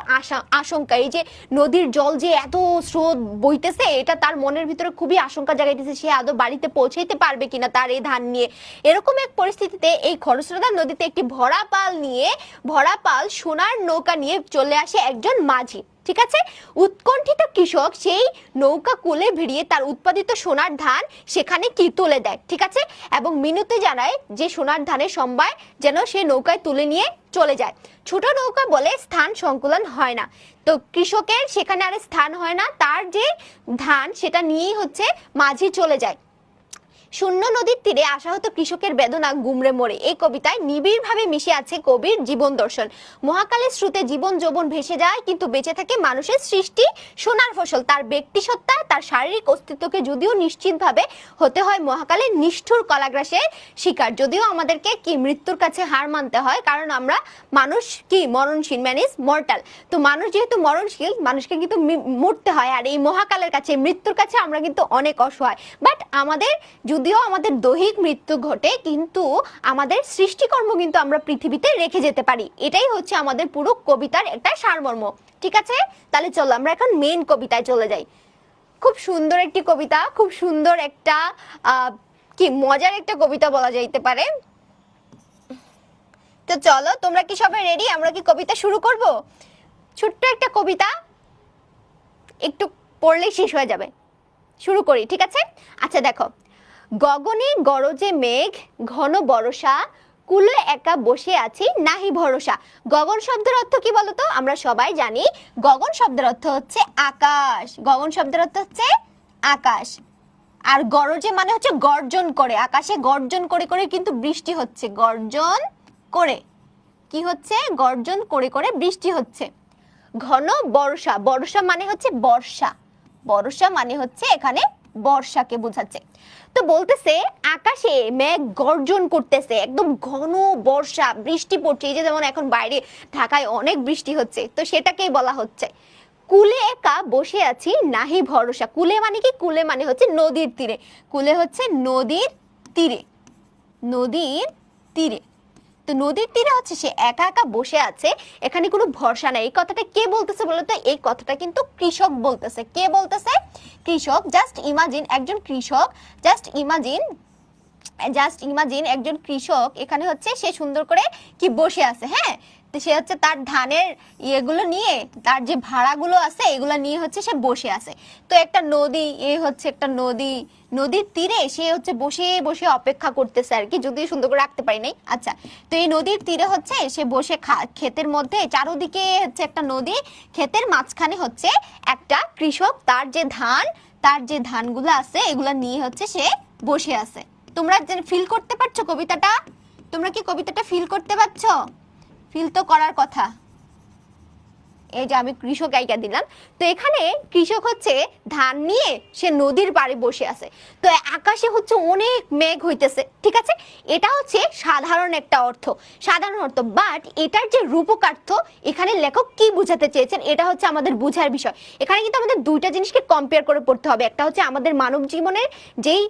আশঙ্কা। এই যে নদীর জল যে এত স্রোত বইতেছে, এটা তার মনের ভিতরে খুবই আশঙ্কা জাগাইতেছে, সে আদৌ বাড়িতে পৌঁছাইতে পারবে কিনা তার এই ধান নিয়ে। এরকম এক পরিস্থিতিতে এই খরস্রোতা নদীতে একটি ভরা পাল সোনার নৌকা নিয়ে চলে আসে একজন মাঝি, ঠিক আছে? উৎকণ্ঠিত কৃষক সেই নৌকা কুলে ভিড়িয়ে তার উৎপাদিত সোনার ধান সেখানে কি তুলে দেয়, ঠিক আছে, এবং মিনতি জানায় যে সোনার ধানের সম্ভার যেন সে নৌকায় তুলে নিয়ে চলে যায়। ছোট নৌকা বলে স্থান সংকুলন হয় না, তো কৃষকের সেখানে আর স্থান হয় না, তার যে ধান সেটা নিয়েই হচ্ছে মাঝি চলে যায়। শূন্য নদীর তীরে আশাহত কৃষকের বেদনা গুমরে মরে। এই কবিতায় নিবিড়ভাবে মিশে আছে কবির জীবন দর্শন। মহাকালের স্রোতে জীবন যৌবন ভেসে যায়, কিন্তু বেঁচে থাকে মানুষের সৃষ্টি সোনার ফসল। তার ব্যক্তিসত্তা, তার শারীরিক অস্তিত্বকে যদিও নিশ্চিতভাবে হতে হয় মহাকালের নিষ্ঠুর কলাগ্রাসের শিকার। যদিও আমাদেরকে কি মৃত্যুর কাছে হার মানতে হয়, কারণ আমরা মানুষ কি মরণশীল, ম্যান ইজ মর্টাল। তো মানুষ যেহেতু মরণশীল, মানুষকে কিন্তু মরতে হয়, আর এই মহাকালের কাছে মৃত্যুর কাছে আমরা কিন্তু অনেক অসহায়। বাট আমাদের যদিও আমাদের দৈহিক মৃত্যু ঘটে, কিন্তু আমাদের সৃষ্টিকর্ম কিন্তু আমরা পৃথিবীতে রেখে যেতে পারি। এটাই হচ্ছে আমাদের পুরো কবিতার একটা সারমর্ম, ঠিক আছে? তাহলে চলো আমরা এখন মেইন কবিতায় চলে যাই। খুব সুন্দর একটি কবিতা, খুব সুন্দর একটা কি মজার একটা কবিতা বলা যাইতে পারে। তো চলো, তোমরা কি সবাই রেডি? আমরা কি কবিতা শুরু করব? ছোট্ট একটা কবিতা, একটু পড়লেই শেষ হয়ে যাবে। শুরু করি, ঠিক আছে? আচ্ছা দেখো, গগনে গরজে মেঘ ঘন বর্ষা, কুলে একা বসে আছি নাহি ভরসা। গগন শব্দের অর্থ কি বলতো? আমরা সবাই জানি গগন শব্দের অর্থ হচ্ছে আকাশ। গগন শব্দের অর্থ হচ্ছে আকাশ। আর গরজে মানে হচ্ছে গর্জন করে, আকাশে গর্জন করে করে কিন্তু বৃষ্টি হচ্ছে। গর্জন করে কি হচ্ছে? গর্জন করে করে বৃষ্টি হচ্ছে। ঘন বর্ষা, বর্ষা মানে হচ্ছে বর্ষা, বর্ষা মানে হচ্ছে এখানে বর্ষাকে বোঝাচ্ছে। তো বলতেছে আকাশে মেঘ গর্জন করতেছে, একদম ঘন বর্ষা, বৃষ্টি পড়ছে। এই যে যেমন এখন বাইরে ঢাকায় অনেক বৃষ্টি হচ্ছে, তো সেটাকেই বলা হচ্ছে। কুলে একা বসে আছি নাহি ভরসা। কুলে মানে কি? কুলে মানে হচ্ছে নদীর তীরে। কুলে হচ্ছে নদীর তীরে, নদীর তীরে। তো নদীর তীরে হচ্ছে সে একা একা বসে আছে, এখানে কোনো ভরসা নাই। এই কথাটা কে বলতেছে বলতো? এই কথাটা কিন্তু কৃষক বলতেছে। কে বলতেছে? কৃষক। জাস্ট ইমাজিন একজন কৃষক, জাস্ট ইমাজিন একজন কৃষক এখানে হচ্ছে সে সুন্দর করে কি বসে আছে, হ্যাঁ, তো সে হচ্ছে তার ধানের ইয়েগুলো নিয়ে, তার যে ভাড়াগুলো আছে এগুলো নিয়ে হচ্ছে সে বসে আছে। তো একটা নদী, এ হচ্ছে একটা নদী, নদীর তীরে সে হচ্ছে বসে বসে অপেক্ষা করতেছে আর কি, যদিও সুন্দর করে রাখতে পারি নাই। আচ্ছা, তো এই নদীর তীরে হচ্ছে সে বসে ক্ষেতের মধ্যে, চারোদিকে হচ্ছে একটা নদী, ক্ষেতের মাঝখানে হচ্ছে একটা কৃষক তার যে ধানগুলো আছে এগুলা নিয়ে হচ্ছে সে বসে আছে। তোমরা ফিল করতে পারছো কবিতাটা? তোমরা কি কবিতাটা ফিল করতে পারছো? ফিল তো করার কথা। এই যে আমি কৃষক আইকা দিলাম। তো এখানে কৃষক হচ্ছে ধান নিয়ে সে নদীর পাড়ে বসে আছে। তো আকাশে হচ্ছে অনেক মেঘ হইতেছে, ঠিক আছে, এটা হচ্ছে সাধারণ একটা অর্থ, সাধারণ অর্থ। বাট এটার যে রূপকার্থ, এখানে লেখক কি বুঝাতে চেয়েছেন এটা হচ্ছে আমাদের বুঝার বিষয়। এখানে কিন্তু আমাদের দুইটা জিনিসকে কম্পেয়ার করে পড়তে হবে, একটা হচ্ছে আমাদের মানব জীবনের যেই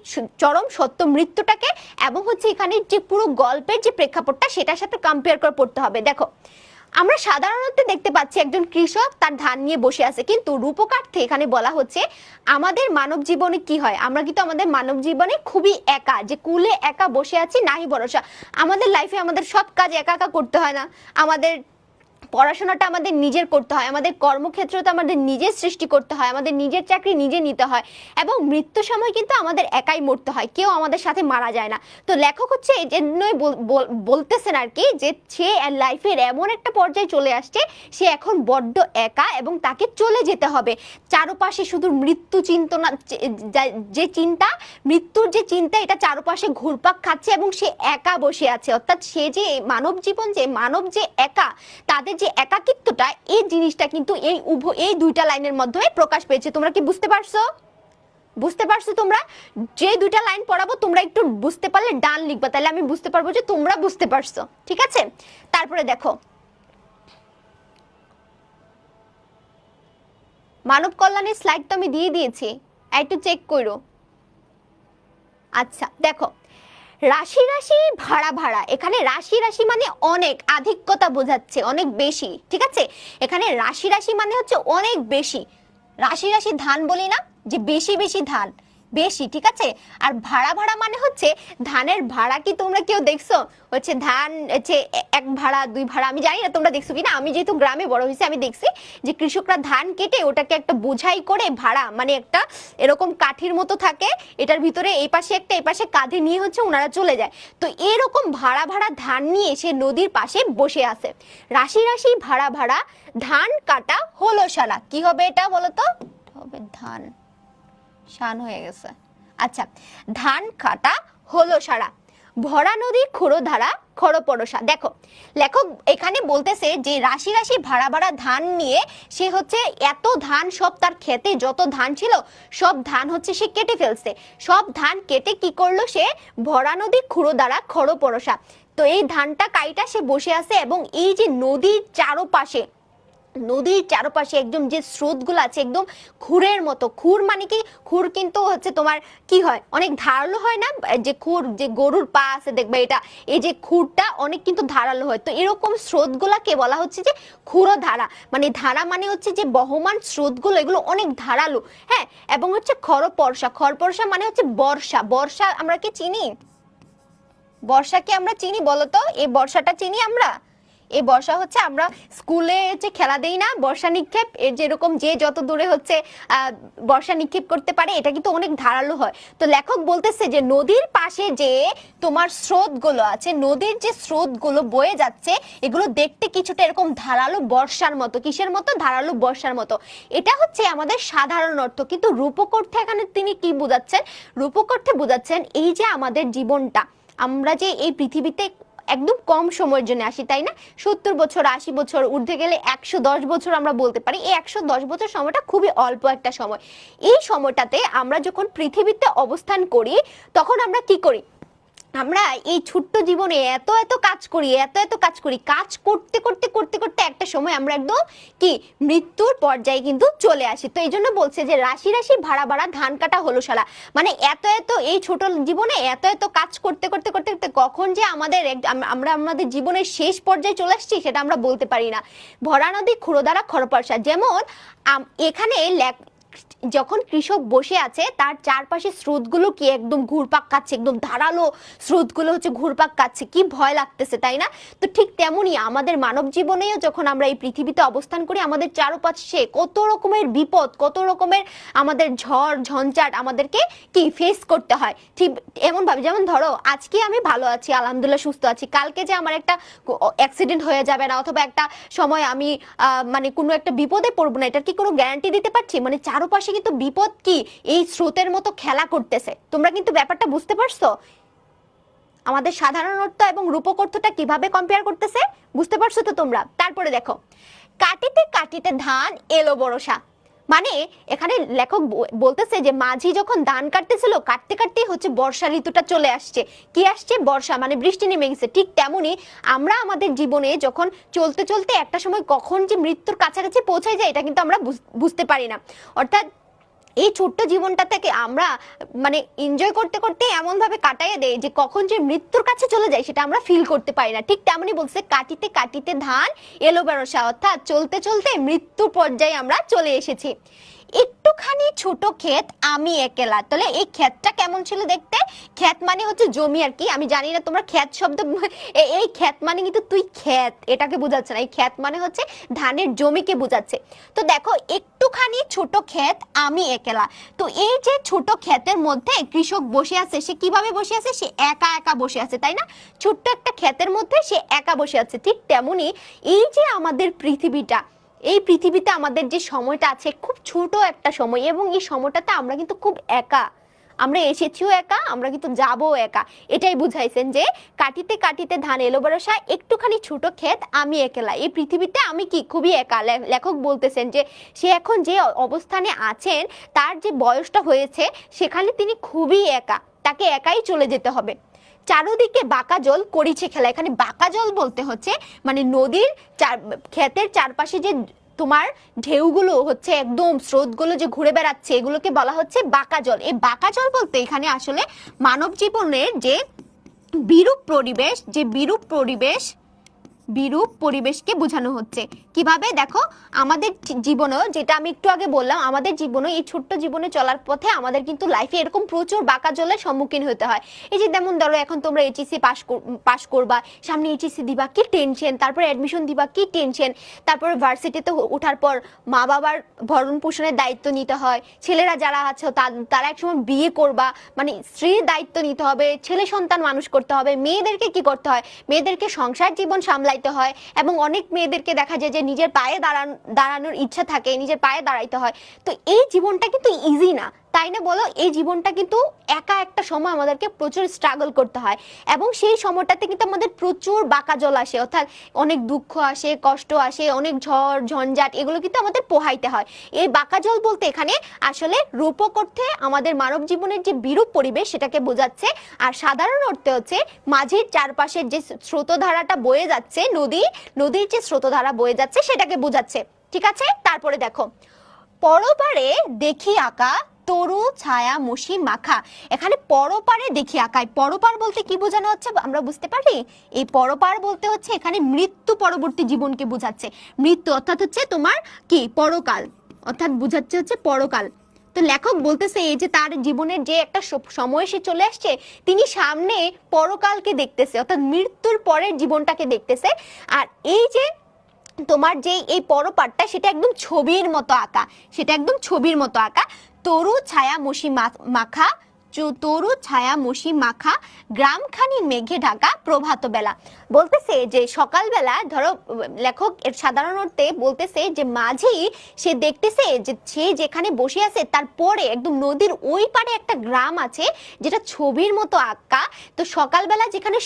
চরম সত্য মৃত্যুটাকে, এবং হচ্ছে এখানে যে পুরো গল্পের যে প্রেক্ষাপটটা সেটার সাথে কম্পেয়ার করে পড়তে হবে। দেখো, আমরা সাধারণত দেখতে পাচ্ছি একজন কৃষক তার ধান নিয়ে বসে আছে, কিন্তু রূপকার্থে এখানে বলা হচ্ছে আমাদের মানব জীবনে কি হয়, আমরা কিন্তু আমাদের মানব জীবনে খুবই একা, যে কুলে একা বসে আছি নাহি ভরসা। আমাদের লাইফে আমাদের সব কাজ একা একা করতে হয় না, আমাদের পড়াশোনাটা আমাদের নিজের করতে হয়, আমাদের কর্মক্ষেত্রটা আমাদের নিজের সৃষ্টি করতে হয়, আমাদের নিজের চাকরি নিজে নিতে হয়, এবং মৃত্যুর সময় কিন্তু আমাদের একাই মরতে হয়, কেউ আমাদের সাথে মারা যায় না। তো লেখক হচ্ছে এই জন্যই বলতেছেন আর কি, যে সে লাইফের এমন একটা পর্যায়ে চলে আসছে, সে এখন বড্ড একা এবং তাকে চলে যেতে হবে। চারপাশে শুধু মৃত্যু চিন্তনা, যে চিন্তা, মৃত্যুর যে চিন্তা, এটা চারপাশে ঘুরপাক খাচ্ছে এবং সে একা বসে আছে। অর্থাৎ সে যে মানব জীবন, যে মানব যে একা, তাদের যে একাকিত্বটা, এই জিনিসটা কিন্তু এই দুইটা লাইনের মাধ্যমে প্রকাশ পেয়েছে। তোমরা কি বুঝতে পারছো? বুঝতে পারছো? তোমরা যে দুইটা লাইন পড়াবো তোমরা একটু বুঝতে পারলে ডান লিখবা, তাহলে আমি বুঝতে পারবো যে তোমরা বুঝতে পারছো, ঠিক আছে? তারপরে দেখো, মানব কল্যাণের স্লাইড তো আমি দিয়ে দিয়েছি, একটু চেক করো। আচ্ছা দেখো, রাশি রাশি ভাড়া ভাড়া, এখানে রাশি রাশি মানে অনেক, আধিক্যতা বোঝাচ্ছে, অনেক বেশি, ঠিক আছে? এখানে রাশি রাশি মানে হচ্ছে অনেক বেশি, রাশি রাশি ধান বলি না, যে বেশি বেশি ধান, বেশি, ঠিক আছে? আর ভাড়া ভাড়া মানে হচ্ছে ধানের ভাড়া। কি তোমরা কেউ দেখছো হচ্ছে ধান হচ্ছে এক ভাড়া দুই ভাড়া? আমি জানি না তোমরা দেখছো কিনা, আমি যেহেতু গ্রামে বড় হয়েছি আমি দেখছি যে কৃষকরা ধান কেটে ওটাকে একটা বোঝাই করে ভাড়া, মানে একটা এরকম কাঠির মতো থাকে, এটার ভিতরে এই পাশে একটা এই পাশে কাঁধে নিয়ে হচ্ছে ওনারা চলে যায়। তো এরকম ভাড়া ভাড়া ধান নিয়ে সে নদীর পাশে বসে আছে। রাশি রাশি ভাড়া ভাড়া ধান কাটা হলো সারা, কি হবে এটা বলো তো? হবে ধান, শান হয়ে গেছে। আচ্ছা, ধান কাটা হলো সারা, ভরা নদী খুঁড়ো ধারা খড় পরশা। দেখো, লেখক এখানে বলতেছে যে রাশি রাশি ভাড়া ভাড়া ধান নিয়ে সে হচ্ছে এত ধান, সব তার ক্ষেতে যত ধান ছিল সব ধান হচ্ছে সে কেটে ফেলছে। সব ধান কেটে কি করলো সে? ভরা নদী খুঁড়ো দ্বারা খড় পরশা। তো এই ধানটা কাইটা সে বসে আছে, এবং এই যে নদীর চারপাশে, নদীর চারপাশে একদম যে স্রোতগুলো আছে একদম খুরের মতো। খুর মানে কি? খুর কিন্তু হচ্ছে তোমার কি হয়, অনেক ধারালো হয় না? যে খুর, যে গরুর পা আছে দেখবে, এটা এই যে খুরটা অনেক কিন্তু ধারালো হয়। তো এরকম স্রোতগুলাকে বলা হচ্ছে যে খুরো ধারা, মানে ধারা মানে হচ্ছে যে বহমান স্রোতগুলো, এগুলো অনেক ধারালো, হ্যাঁ। এবং হচ্ছে খরপরশা, খরপরশা মানে হচ্ছে বর্ষা। বর্ষা আমরা কি চিনি? বর্ষাকে আমরা চিনি বলতো? এই বর্ষাটা চিনি আমরা? এই বর্ষা হচ্ছে আমরা স্কুলে যে খেলা দেই না, বর্ষা নিক্ষেপ, এর যেরকম যে যত দূরে হচ্ছে বর্ষা নিক্ষেপ করতে পারে, এটা কিন্তু অনেক ধারালো হয়। তো লেখক বলতেছে যে নদীর পাশে যে তোমার স্রোতগুলো আছে, নদীর যে স্রোতগুলো বয়ে যাচ্ছে, এগুলো দেখতে কিছুটা এরকম ধারালো বর্ষার মতো। কিসের মতো? ধারালো বর্ষার মতো। এটা হচ্ছে আমাদের সাধারণ অর্থ, কিন্তু রূপক অর্থে এখানে তিনি কি বোঝাচ্ছেন? রূপক অর্থে বোঝাচ্ছেন এই যে আমাদের জীবনটা, আমরা যে এই পৃথিবীতে একদম কম সময়ের জন্য আসি, তাই না? 70 বছর, 80 বছর, ঊর্ধ্বে গেলে 110 বছর আমরা বলতে পারি। এই 110 বছর সময়টা খুবই অল্প একটা সময়। এই সময়টাতে আমরা যখন পৃথিবীতে অবস্থান করি, তখন আমরা কি করি? আমরা এই ছোট্ট জীবনে এত এত কাজ করি, এত এত কাজ করি, কাজ করতে করতে করতে করতে একটা সময় আমরা একদম কি মৃত্যুর পর্যায়ে কিন্তু চলে আসি। তো এই জন্য বলছে যে রাশি রাশি ভাড়া ভাড়া ধান কাটা হলো সারা, মানে এত এত এই ছোট জীবনে এত এত কাজ করতে করতে করতে করতে কখন যে আমাদের আমরা আমাদের জীবনের শেষ পর্যায়ে চলে আসছি সেটা আমরা বলতে পারি না। ভরা নদী খুঁড়ো দ্বারা খরপরশা, যেমন এখানে যখন কৃষক বসে আছে তার চারপাশে স্রোতগুলো কি একদম ঘুরপাক খাচ্ছে, একদম ধারালো স্রোতগুলো হচ্ছে ঘুরপাক খাচ্ছে, কি ভয় লাগতেছে, তাই না? তো ঠিক তেমনই আমাদের মানব জীবনেও যখন আমরা এই পৃথিবীতে অবস্থান করি, আমাদের চারপাশে কত রকমের বিপদ, কত রকমের আমাদের ঝড় ঝঞ্ঝাট আমাদেরকে কি ফেস করতে হয়। ঠিক এমন ভাবে, যেমন ধরো আজকে আমি ভালো আছি, আলহামদুলিল্লাহ সুস্থ আছি, কালকে যে আমার একটা অ্যাক্সিডেন্ট হয়ে যাবে না, অথবা একটা সময় আমি মানে কোনো একটা বিপদে পড়বো না, এটার কি কোনো গ্যারান্টি দিতে পারছি? মানে চারপাশে কিন্তু বিপদ কি এই স্রোতের মতো খেলা করতেছে। তোমরা কিন্তু ব্যাপারটা বুঝতে পারছো? আমাদের সাধারণ অর্থ এবং রূপক অর্থটা কিভাবে কম্পেয়ার করতেছে, বুঝতে পারছো তো তোমরা? তারপরে দেখো, কাটিতে কাটিতে ধান এলো বর্ষা। মানে এখানে লেখক বলতেছে যে মাঝি যখন ধান কাটতেছিল, কাটতে কাটতে হচ্ছে বর্ষা ঋতুটা চলে আসছে। কি আসছে? বর্ষা, মানে বৃষ্টি নেমে গেছে। ঠিক তেমনি আমরা আমাদের জীবনে যখন চলতে চলতে একটা সময় কখন যে মৃত্যুর কাছাকাছি পৌঁছায় যায় এটা কিন্তু আমরা বুঝতে পারি না। অর্থাৎ এই ছোট্ট জীবনটা থেকে আমরা মানে এনজয় করতে করতে এমন ভাবে কাটাইয়ে দেয় যে কখন যে মৃত্যুর কাছে চলে যায় সেটা আমরা ফিল করতে পারি না। ঠিক তেমনি বলছে কাটিতে কাটিতে ধান এলো বর্ষা, অর্থাৎ চলতে চলতে মৃত্যু পর্যায়ে আমরা চলে এসেছি। একটুখানি ছোট ক্ষেত আমি একলা। তাহলে এই ক্ষেতটা কেমন ছিল দেখতে? ক্ষেত মানে হচ্ছে জমি আর কি। আমি জানি না তোমরা ক্ষেত শব্দ, এই ক্ষেত মানে কিন্তু তুই ক্ষেত এটাকে বোঝাচ্ছে না, এই ক্ষেত মানে হচ্ছে ধানের জমিকে বোঝাচ্ছে। তো দেখো একটুখানি ছোট ক্ষেত আমি একলা। তো এই যে ছোট ক্ষেতের মধ্যে কৃষক বসে আছে, সে কিভাবে বসে আছে? সে একা একা বসে আছে, তাই না? ছোট্ট একটা ক্ষেতের মধ্যে সে একা বসে আছে। ঠিক তেমনি এই যে আমাদের পৃথিবীটা, এই পৃথিবীতে আমাদের যে সময়টা আছে খুব ছোট একটা সময়, এবং এই সময়টাতে আমরা কিন্তু খুব একা। আমরা এসেছিও একা, আমরা কিন্তু যাবো একা। এটাই বুঝাইছেন যে কাটিতে কাটিতে ধান এলো বর্ষা, একটুখানি ছোট ক্ষেত আমি একলা। এই পৃথিবীতে আমি কি খুবই একা। লেখক বলতেছেন যে সে এখন যে অবস্থানে আছেন, তার যে বয়সটা হয়েছে সেখানে তিনি খুবই একা, তাকে একাই চলে যেতে হবে। চারোদিকে বাঁকা জল করিছে খেলা। এখানে বাঁকা জল বলতে হচ্ছে মানে নদীর ক্ষেতের চারপাশে যে তোমার ঢেউগুলো হচ্ছে একদম স্রোতগুলো যে ঘুরে বেড়াচ্ছে, এগুলোকে বলা হচ্ছে বাঁকা জল। এই বাঁকা জল বলতে এখানে আসলে মানব জীবনের যে বিরূপ পরিবেশকে বোঝানো হচ্ছে। কিভাবে? দেখো আমাদের জীবনেও, যেটা আমি একটু আগে বললাম, আমাদের জীবনে এই ছোট্ট জীবনে চলার পথে আমাদের কিন্তু লাইফে এরকম প্রচুর বাঁকা জলের সম্মুখীন হতে হয়। এই যে যেমন ধরো এখন তোমরা এইচএসসি পাস করবা, সামনে এইচএসসি দিবা, কি টেনশন, তারপরে অ্যাডমিশন দিবা, কি টেনশন, তারপরে ভার্সিটিতে ওঠার পর মা বাবার ভরণ পোষণের দায়িত্ব নিতে হয়। ছেলেরা যারা আছে তারা একসময় বিয়ে করবা, মানে স্ত্রীর দায়িত্ব নিতে হবে, ছেলে সন্তান মানুষ করতে হবে। মেয়েদেরকে কি করতে হয়? মেয়েদেরকে সংসার জীবন সামলাইতে হয়, এবং অনেক মেয়েদেরকে দেখা যায় যে নিজের পায়ে দাঁড়ানোর ইচ্ছা থাকে, নিজের পায়ে দাঁড়াইতে হয়। তো এই জীবনটা কিন্তু ইজি না, তাই না বলো? এই জীবনটা কিন্তু একা একটা সময় আমাদেরকে প্রচুর স্ট্রাগল করতে হয়, এবং সেই সময়টাতে কিন্তু আমাদের প্রচুর বাঁকা জল আসে, অর্থাৎ অনেক দুঃখ আসে, কষ্ট আসে, অনেক ঝড় ঝঞ্ঝাট, এগুলো কিন্তু আমাদের পোহাইতে হয়। এই বাঁকা জল বলতে এখানে আসলে রূপক অর্থে আমাদের মানব জীবনের যে বিরূপ পরিবেশ সেটাকে বোঝাচ্ছে, আর সাধারণ অর্থে হচ্ছে মাঝির চারপাশের যে স্রোতধারাটা বয়ে যাচ্ছে, নদীর যে স্রোতধারা বয়ে যাচ্ছে সেটাকে বোঝাচ্ছে। ঠিক আছে, তারপরে দেখো পরপারে দেখি আঁকা তরু ছায়া মসি মাখা। এখানে পরপারে দেখি আঁকায়, পরপার বলতে কি বোঝানো হচ্ছে আমরা বুঝতে পারি? এই পরপার বলতে হচ্ছে এখানে মৃত্যু পরবর্তী জীবনকে বোঝাচ্ছে। মৃত্যু অর্থাৎ হচ্ছে তোমার কি পরকাল, অর্থাৎ বোঝাচ্ছে হচ্ছে পরকাল। তো লেখক বলতেছে এই যে তার জীবনের যে একটা সময় সে চলে আসছে, তিনি সামনে পরকালকে দেখতেছে, অর্থাৎ মৃত্যুর পরের জীবনটাকে দেখতেছে। আর এই যে তোমার যে এই পরপাটটা সেটা একদম ছবির মতো আঁকা, সেটা একদম ছবির মতো আঁকা। তরু ছায়া মসি মাখা, তরু ছায়া মসি মাখা, গ্রামখানি মেঘে ঢাকা প্রভাত বেলা। বলতেছে যে সকালবেলা, ধরো লেখক এর সাধারণ অর্থে বলতেছে যে মাঝি সে দেখতেছে যে সে যেখানে বসে আছে তারপরে একদম নদীর ওই পারে একটা গ্রাম আছে যেটা ছবির মতো আঁকা। তো সকালবেলা যেখানে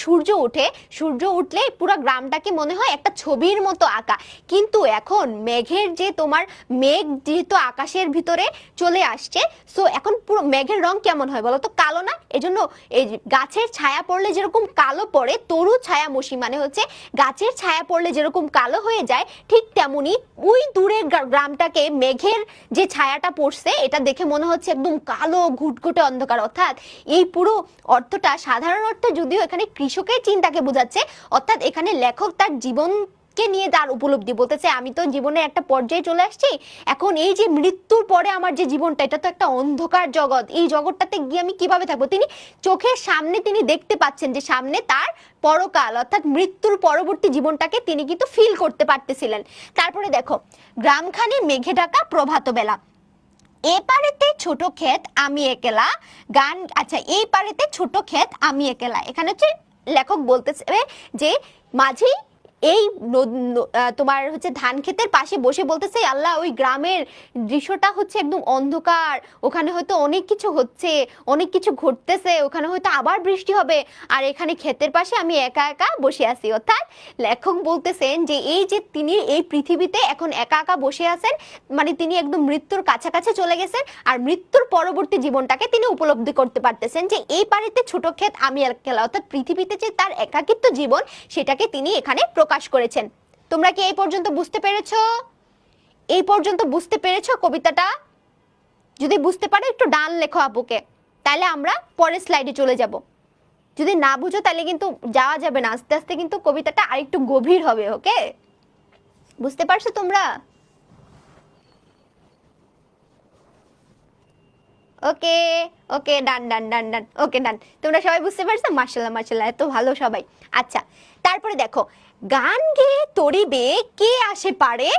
সূর্য উঠলে পুরো গ্রামটাকে মনে হয় একটা ছবির মতো আঁকা। কিন্তু এখন মেঘের যে তোমার মেঘ যেহেতু আকাশের ভিতরে চলে আসছে, সো এখন পুরো মেঘের রং কেমন হয় বলো তো? কালো না? এজন্য এই গাছের ছায়া পড়লে যেরকম কালো পড়ে, তরু ছায়া মসি মানে হচ্ছে গাছের ছায়া পড়লে যেরকম কালো হয়ে যায়, ঠিক তেমনি ওই দূরের গ্রামটাকে মেঘের যে ছায়াটা পড়ছে এটা দেখে মনে হচ্ছে একদম কালো ঘুটঘুটে অন্ধকার। অর্থাৎ এই পুরো অর্থটা সাধারণ অর্থে যদিও এখানে কৃষকের চিন্তাকে বোঝাচ্ছে, অর্থাৎ এখানে লেখক তার জীবন কে নিয়ে তার উপলব্ধি বলতেছে, আমি তো জীবনের একটা পর্যায়ে চলে আসছি, এখন এই যে মৃত্যুর পরে আমার যে জীবনটা, এটা তো একটা অন্ধকার জগৎ, এই জগৎটাতে গিয়ে আমি কিভাবে থাকবো? তিনি চোখের সামনে তিনি দেখতে পাচ্ছেন যে সামনে তার পরকাল, অর্থাৎ মৃত্যুর পরবর্তী জীবনটাকে তিনি কিন্তু ফিল করতে পারতেছিলেন। তারপরে দেখো গ্রামখানি মেঘে ঢাকা প্রভাত বেলা, এ পারেতে ছোট ক্ষেত আমি একলা গান। আচ্ছা, এই পারেতে ছোট ক্ষেত আমি একলা, এখানে হচ্ছে লেখক বলতেছে যে মাঝি এই তোমার হচ্ছে ধান ক্ষেতের পাশে বসে বলতেছে আল্লাহ ওই গ্রামের দৃশ্যটা হচ্ছে একদম অন্ধকার, ওখানে হয়তো অনেক কিছু হচ্ছে, অনেক কিছু ঘটতেছে, ওখানে হয়তো আবার বৃষ্টি হবে, আর এখানে ক্ষেতের পাশে আমি একা একা বসে আছি। অর্থাৎ লেখক বলতেছেন যে এই যে তিনি এই পৃথিবীতে এখন একা একা বসে আছেন, মানে তিনি একদম মৃত্যুর কাছাকাছি চলে গেছেন, আর মৃত্যুর পরবর্তী জীবনটাকে তিনি উপলব্ধি করতে পারতেছেন যে এই বাড়িতে ছোট ক্ষেত আমি একলা। অর্থাৎ পৃথিবীতে যে তার একাকিত্ব জীবন সেটাকে তিনি এখানে প্রকাশ করেছেন। তোমরা কি এই পর্যন্ত বুঝতে পেরেছো? এই পর্যন্ত বুঝতে পেরেছো কবিতাটা? যদি বুঝতে পারো একটু ডান লেখো আপুকে, তাহলে আমরা পরের স্লাইডে চলে যাব। যদি না বুঝো তাহলে কিন্তু যাওয়া যাবে না, আস্তে আস্তে কিন্তু কবিতাটা আরেকটু গভীর হবে। ওকে, বুঝতে পারছো তোমরা? ওকে ওকে, ডান ডান ডান ডান, ওকে ডান। তোমরা সবাই বুঝতে পারছো? মাশাআল্লাহ মাশাআল্লাহ, এত ভালো সবাই। আচ্ছা, তারপরে দেখো, গান গেয়ে তরিবে কে আসে পারে।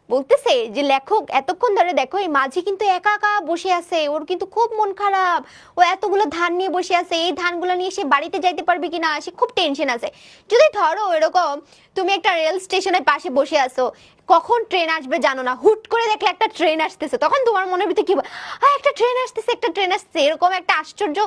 বলতেছে যে লেখক এতক্ষণ ধরে দেখো এই মাঝি কিন্তু একা একা বসে আছে, ওর কিন্তু খুব মন খারাপ, ও এতগুলো ধান নিয়ে বসে আছে, এই ধানগুলো নিয়ে সে বাড়িতে যাইতে পারবে কিনা, সে খুব টেনশন আছে। যদি ধরো এরকম তুমি একটা রেল স্টেশনের পাশে বসে আছো, কখন ট্রেন আসবে জানো না, হুট করে দেখলে একটা ট্রেন আসতেছে, তখন তোমার মনের ভিতরে কি একটা ট্রেন আসতেছে, একটা ট্রেন আসছে, এরকম একটা আশ্চর্য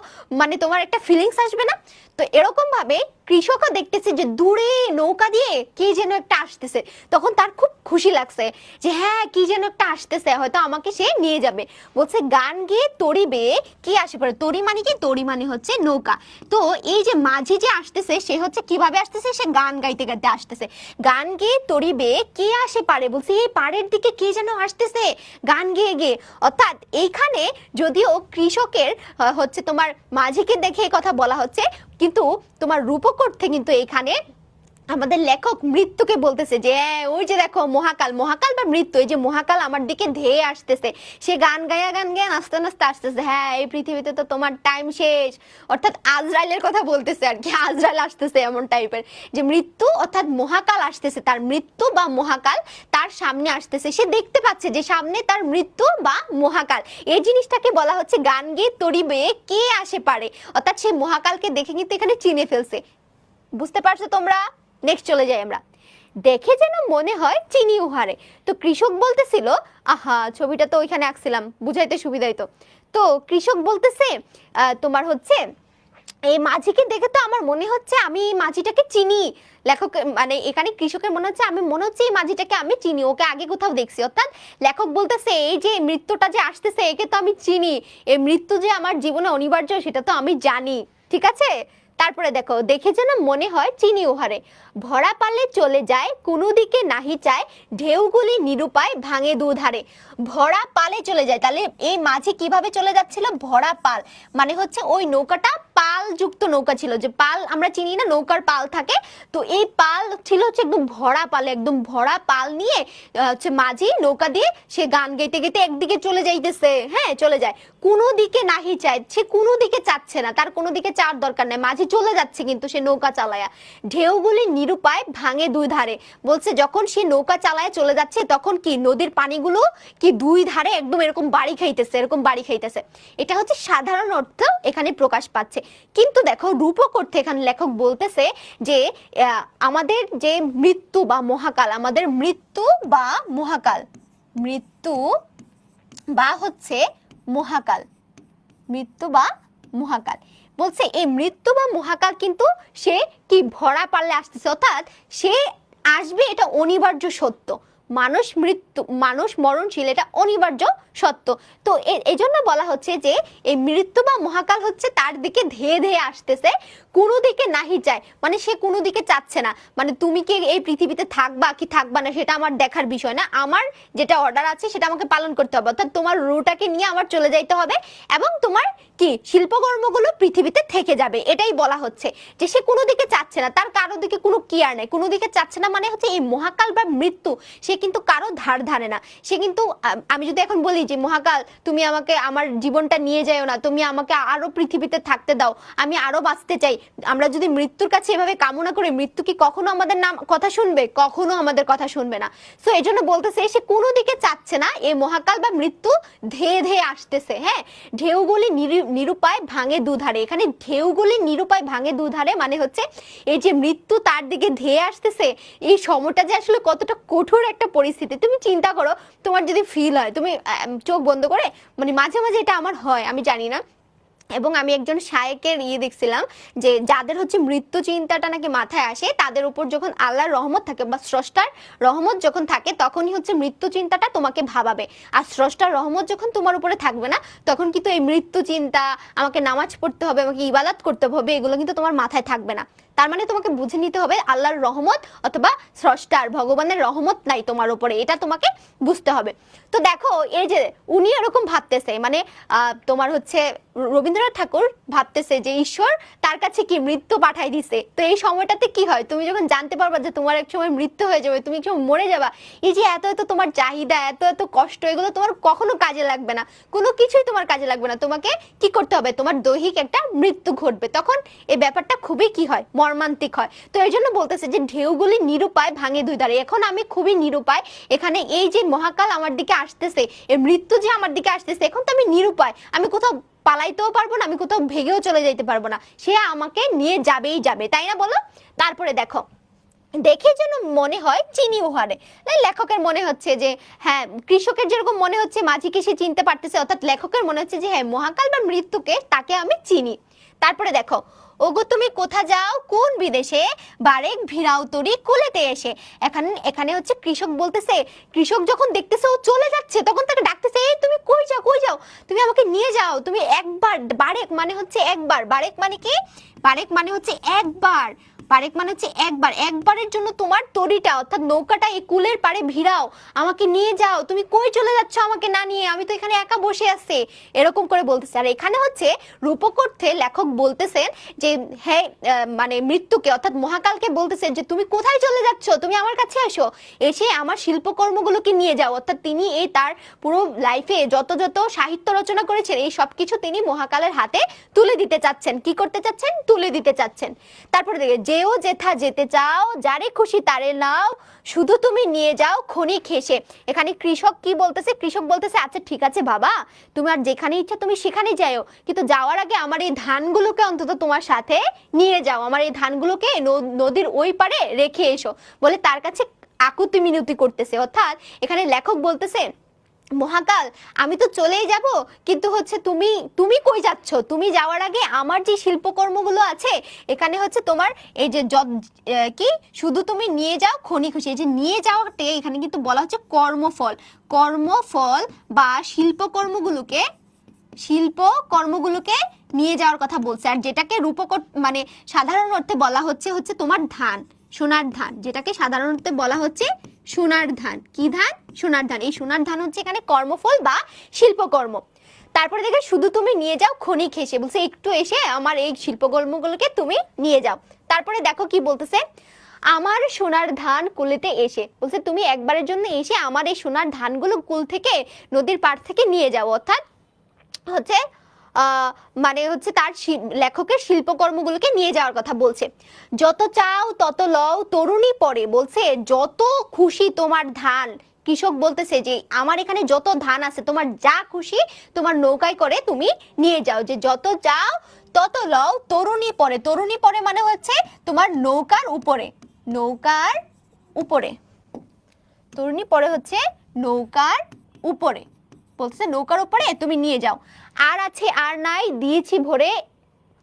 মানে তোমার একটা ফিলিংস আসবে না? তো এরকম ভাবে কৃষকও দেখতেছে যে দূরে নৌকা দিয়ে কি যেন একটা আসতেছে, তখন তার খুব খুশি লাগছে যে হ্যাঁ কি যেন একটা আসতেছে, হয়তো আমাকে সে নিয়ে যাবে। বলছে গান গেয়ে তরিবে কি আসে পারে। তরি মানে কি? তরি মানে হচ্ছে নৌকা। তো এই যে মাঝি যে আসতেছে সে হচ্ছে কিভাবে আসতেছে, সে গান গাইতে গাইতে আসতেছে। গান গেয়ে তরিবে কে আসে পারে, বলছে এই পাড়ের দিকে কে যেন আসতেছে গান গেয়ে গিয়ে। অর্থাৎ এইখানে যদিও কৃষকের হচ্ছে তোমার মাঝিকে দেখে এই কথা বলা হচ্ছে, কিন্তু তোমার রূপক অর্থে কিন্তু এখানে আমাদের লেখক মৃত্যুকে বলতেছে যে ওই যে দেখো মহাকাল, মহাকাল বা মৃত্যু, এই যে মহাকাল আমার দিকে ধেয়ে আসতেছে, সে গান গায়া নাচতে নাচতে আসতেছে, হ্যাঁ এই পৃথিবীতে তো তোমার টাইম শেষ। অর্থাৎ আজরাইলের কথা বলতেছে আর কি, আজরাইল আসতেছে এমন টাইপের, যে মৃত্যু অর্থাৎ মহাকাল আসতেছে, তার মৃত্যু বা মহাকাল তার সামনে আসতেছে, সে দেখতে পাচ্ছে যে সামনে তার মৃত্যু বা মহাকাল। এই জিনিসটাকে বলা হচ্ছে গান গেয়ে তরিবে কে আসে পারে। অর্থাৎ সে মহাকালকে দেখে কিন্তু এখানে চিনে ফেলছে। বুঝতে পারছো তোমরা? নেক্সট চলে যাই আমরা। দেখে যেন মনে হয় চিনি উহারে। তো কৃষক বলতেছিল, আহা ছবিটা তো ওইখানে আঁকছিলাম বুঝাইতে সুবিধা হইতো। তো কৃষক বলতেছে তোমার হচ্ছে এই মাঝিকে দেখে তো আমার মনে হচ্ছে আমি মাঝিটাকে চিনি। লেখক মানে এখানে কৃষকের মনে হচ্ছে আমি মনে হচ্ছে এই মাঝিটাকে আমি চিনি, ওকে আগে কোথাও দেখছি। অর্থাৎ লেখক বলতেছে এই যে মৃত্যুটা যে আসতেছে একে তো আমি চিনি, এই মৃত্যু যে আমার জীবনে অনিবার্য সেটা তো আমি জানি। ঠিক আছে, তারপরে দেখো, দেখে যেন মনে হয় চিনি উহারে, ভরা পালে চলে যায় কোনো দিকে নাহি চায়, ঢেউগুলি নিরুপায় ভাঙে দুধারে। ভরা পালে চলে যায়, তাহলে এই মাঝি কিভাবে চলে যাচ্ছিল? ভরা পাল মানে হচ্ছে ওই নৌকাটা পাল যুক্ত নৌকা ছিল, যে পাল আমরা চিনি না, নৌকার পাল থাকে, তো এই পাল ছিল হচ্ছে একদম ভরা পালে, একদম ভরা পাল নিয়ে হচ্ছে মাঝি নৌকা দিয়ে সে গান গাইতে গাইতে একদিকে চলে যাইতেছে। হ্যাঁ চলে যায়, কোনো দিকে নাহি চায়, সে কোনো দিকে চাচ্ছে না, তার কোনো দিকে চার দরকার নাই, মাঝি চলে যাচ্ছে কিন্তু সে নৌকা চালায়া। ঢেউগুলি নিরুপায় ভাঙে দুই ধারে। বলছে যখন সে নৌকা চালায় চলে যাচ্ছে তখন কি নদীর পানিগুলো কি দুই ধারে একদম এরকম বাড়ি খাইতেছে, এরকম বাড়ি খাইতেছে। এটা হচ্ছে সাধারণ অর্থ এখানে প্রকাশ পাচ্ছে, কিন্তু দেখো রূপক অর্থে এখানে লেখক বলতেছে যে আমাদের যে মৃত্যু বা মহাকাল, আমাদের মৃত্যু বা মহাকাল, মৃত্যু বা হচ্ছে মহাকাল, মৃত্যু বা মহাকাল। বলছে এই মৃত্যু বা মহাকাল কিন্তু সে কি ভরা পারলে আসতেছে, অর্থাৎ সে আসবে, এটা অনিবার্য সত্য। মানুষ মৃত্যু, মানুষ মরণশীল, এটা অনিবার্য সত্য। তো এই জন্য বলা হচ্ছে যে এই মৃত্যু বা মহাকাল হচ্ছে তার দিকে ধেয়ে ধেয়ে আসতেছে, কোনো দিকে নাহি চায়, মানে সে কোনো দিকে চাচ্ছে না, মানে তুমি কি এই পৃথিবীতে থাকবা কি থাকবা না সেটা আমার দেখার বিষয় না, আমার যেটা অর্ডার আছে সেটা আমাকে পালন করতে হবে। অর্থাৎ তোমার রুটাকে নিয়ে আমার চলে যাইতে হবে এবং তোমার কি শিল্পকর্মগুলো পৃথিবীতে থেকে যাবে, এটাই বলা হচ্ছে। যে সে কোনো দিকে চাচ্ছে না, তার কারো দিকে কোনো কেয়ার নেই, কোনো দিকে চাচ্ছে না, মানে হচ্ছে এই মহাকাল বা মৃত্যু সে কিন্তু কারো ধার ধারে না। সে কিন্তু আমি যদি এখন বলি যে মহাকাল তুমি আমাকে আমার জীবনটা নিয়ে যাও না, তুমি আমাকে আরো পৃথিবীতে থাকতে দাও, আমি আরো বাঁচতে চাই, আমরা যদি মৃত্যুর কাছে এভাবে কামনা করি, মৃত্যু কি কখনো আমাদের নাম কথা শুনবে? কখনো আমাদের কথা শুনবে না। সো এই জন্য বলতেছে সে কোনো দিকে চাচ্ছে না, এই মহাকাল বা মৃত্যু ধেয়ে ধেয়ে আসতেছে। হ্যাঁ, ঢেউগুলি নিরুপায় ভাঙে দুধারে, এখানে ঢেউগুলি নিরুপায় ভাঙে দুধারে মানে হচ্ছে এই যে মৃত্যু তার দিকে ধেয়ে আসতেছে, এই সময়টা যে আসলে কতটা কঠোর একটা পরিস্থিতি তুমি চিন্তা করো। তোমার যদি ফিল হয়, তুমি চোখ বন্ধ করে, মানে মাঝে মাঝে এটা আমার হয়, আমি জানি না, এবং আমি একজন শায়েকের দেখছিলাম যে যাদের হচ্ছে মৃত্যু চিন্তাটা নাকি মাথায় আসে, তাদের উপর যখন আল্লাহর রহমত থাকে বা স্রষ্টার রহমত যখন থাকে, তখনই হচ্ছে মৃত্যু চিন্তাটা তোমাকে ভাবাবে। আর স্রষ্টার রহমত যখন তোমার উপরে থাকবে না, তখন কিন্তু এই মৃত্যু চিন্তা, আমাকে নামাজ পড়তে হবে, আমাকে ইবাদত করতে হবে, এগুলো কিন্তু তোমার মাথায় থাকবে না। তার মানে তোমাকে বুঝে নিতে হবে আল্লাহর রহমত অথবা স্রষ্টার ভগবানের রহমত নাই তোমার উপরে, এটা তোমাকে বুঝতে হবে। তো দেখো এই যে উনি এরকম ভাবতেছে, মানে তোমার হচ্ছে রবীন্দ্রনাথ ঠাকুর ভাবতেছে যে ঈশ্বর তার কাছে কি মৃত্যু পাঠাই দিছে। তো এই সময়টাতে কি হয়, তুমি যখন জানতে পারবা যে তোমার এক সময় মৃত্যু হয়ে যাবে, তুমি এক সময় মরে যাবা, এই যে এত এত তোমার চাহিদা, এত এত কষ্ট, এগুলো তোমার কখনো কাজে লাগবে না, কোনো কিছুই তোমার কাজে লাগবে না। তোমাকে কি করতে হবে, তোমার দৈহিক একটা মৃত্যু ঘটবে, তখন এই ব্যাপারটা খুবই কি হয়, মর্মান্তিক হয়। তো এই জন্য বলতেছে যে ঢেউগুলি নিরুপায় ভাঙে দুই ধারে, এখন আমি খুবই নিরুপায়, এখানে এই যে মহাকাল আমার দিকে আসতেছে, এই মৃত্যু যে আমার দিকে আসতেছে, এখন তো আমি নিরুপায়, আমি কোথাও পালাইতেও পারবো না, আমি কোথাও ভেগেও চলে যাইতে পারবো না, সে আমাকে নিয়ে যাবেই যাবে, তাই না বলো? তারপরে দেখো, দেখে যেন মনে হয় চিনি উহারে, লেখকের মনে হচ্ছে যে হ্যাঁ, কৃষকের যেরকম মনে হচ্ছে মাঝিকে সে চিনতে পারতেছে, অর্থাৎ লেখকের মনে হচ্ছে যে হ্যাঁ, মহাকাল বা মৃত্যুকে তাকে আমি চিনি। তারপরে দেখো, ওগো তুমি কোথা যাও কোন বিদেশে, বারেক ভিড়াও তরি কুলেতে এসে। এখানে এখানে হচ্ছে কৃষক বলতেছে, কৃষক যখন দেখতেছে ও চলে যাচ্ছে, তখন তাকে ডাকতেছে, এই তুমি কই যাও, কই যাও, তুমি আমাকে নিয়ে যাও, তুমি একবার, বারেক মানে হচ্ছে একবার, বারেক মানে কি, বারেক মানে হচ্ছে একবার, বারেক মানে হচ্ছে একবার, একবারের জন্য তোমার তরিটা অর্থাৎ নৌকাটা এই কুলের পাড়ে ভিড়াও, আমাকে নিয়ে যাও, তুমি কই চলে যাচ্ছ আমাকে না নিয়ে, আমি তো এখানে একা বসে আছি, এরকম করে বলতেছে। আর এখানে হচ্ছে রূপক অর্থে লেখক বলতেছেন যে হ্যাঁ, মানে মৃত্যুকে অর্থাৎ মহাকালকে বলতেছেন যে তুমি কোথায় চলে যাচ্ছ, তুমি আমার কাছে আসো, এসে আমার শিল্পকর্মগুলোকে নিয়ে যাও। অর্থাৎ তিনি এই তার পুরো লাইফে যত যত সাহিত্য রচনা করেছেন, এই সব কিছু তিনি মহাকালের হাতে তুলে দিতে চাচ্ছেন। কি করতে চাচ্ছেন? তুলে দিতে চাচ্ছেন। তারপরে দেখে, যেও যেথা যেতে চাও, যারে খুশি তারে নাও, শুধু তুমি নিয়ে যাও ক্ষণিক হেসে। এখানে কৃষক কি বলতেছে, কৃষক বলতেছে আচ্ছা ঠিক আছে বাবা, তোমার যেখানে ইচ্ছা তুমি সেখানে যাও, কিন্তু যাওয়ার আগে আমার এই ধানগুলোকে অন্তত তোমার সাথে নিয়ে যাও, আমার এই ধানগুলোকে নদীর ওই পারে রেখে এসো বলে তার কাছে আকুতি মিনতি করতেছে। অর্থাৎ এখানে লেখক বলতেছে মহাকাল আমি তো চলেই যাব, কিন্তু হচ্ছে তুমি তুমি কই যাচ্ছ, তুমি যাওয়ার আগে আমার যে শিল্পকর্মগুলো আছে এখানে হচ্ছে তোমার এই যে কি শুধু তুমি নিয়ে যাও খনি খুশি, এই যে নিয়ে যাওয়াতে এখানে কিন্তু বলা হচ্ছে কর্মফল, কর্মফল বা শিল্পকর্মগুলোকে, শিল্পকর্মগুলোকে নিয়ে যাওয়ার কথা বলছে। আর যেটাকে রূপক মানে সাধারণ অর্থে বলা হচ্ছে হচ্ছে তোমার ধান, সোনার ধান, যেটাকে সাধারণ অর্থে বলা হচ্ছে সোনার ধান। কি ধান? সোনার ধান। এই সোনার ধান হচ্ছে এখানে কর্মফল বা শিল্পকর্ম। তারপরে দেখে শুধু তুমি নিয়ে যাও ক্ষণিক হেসে, বলছে একটু এসে আমার এই শিল্পকর্মগুলোকে তুমি নিয়ে যাও। তারপরে দেখো কি বলতেছে, আমার সোনার ধান কুলেতে এসে, বলছে তুমি একবারের জন্য এসে আমার এই সোনার ধানগুলো কুল থেকে নদীর পাড় থেকে নিয়ে যাও। অর্থাৎ হচ্ছে মানে হচ্ছে তার লেখকের শিল্পকর্মগুলোকে নিয়ে যাওয়ার কথা বলছে। যত চাও তত লও তরুণী পরে, বলছে যত খুশি তোমার ধান, কৃষক বলতেছে যে আমার এখানে যত ধান আছে তোমার যা খুশি তোমার নৌকায় করে তুমি নিয়ে যাও, যে যত চাও তত লও তরুণী পরে, তরুণী পরে মানে হচ্ছে তোমার নৌকার উপরে, নৌকার উপরে, তরুণী পরে হচ্ছে নৌকার উপরে, বলতেছে নৌকার উপরে তুমি নিয়ে যাও। আর আছে আর নাই দিয়েছি ভরে,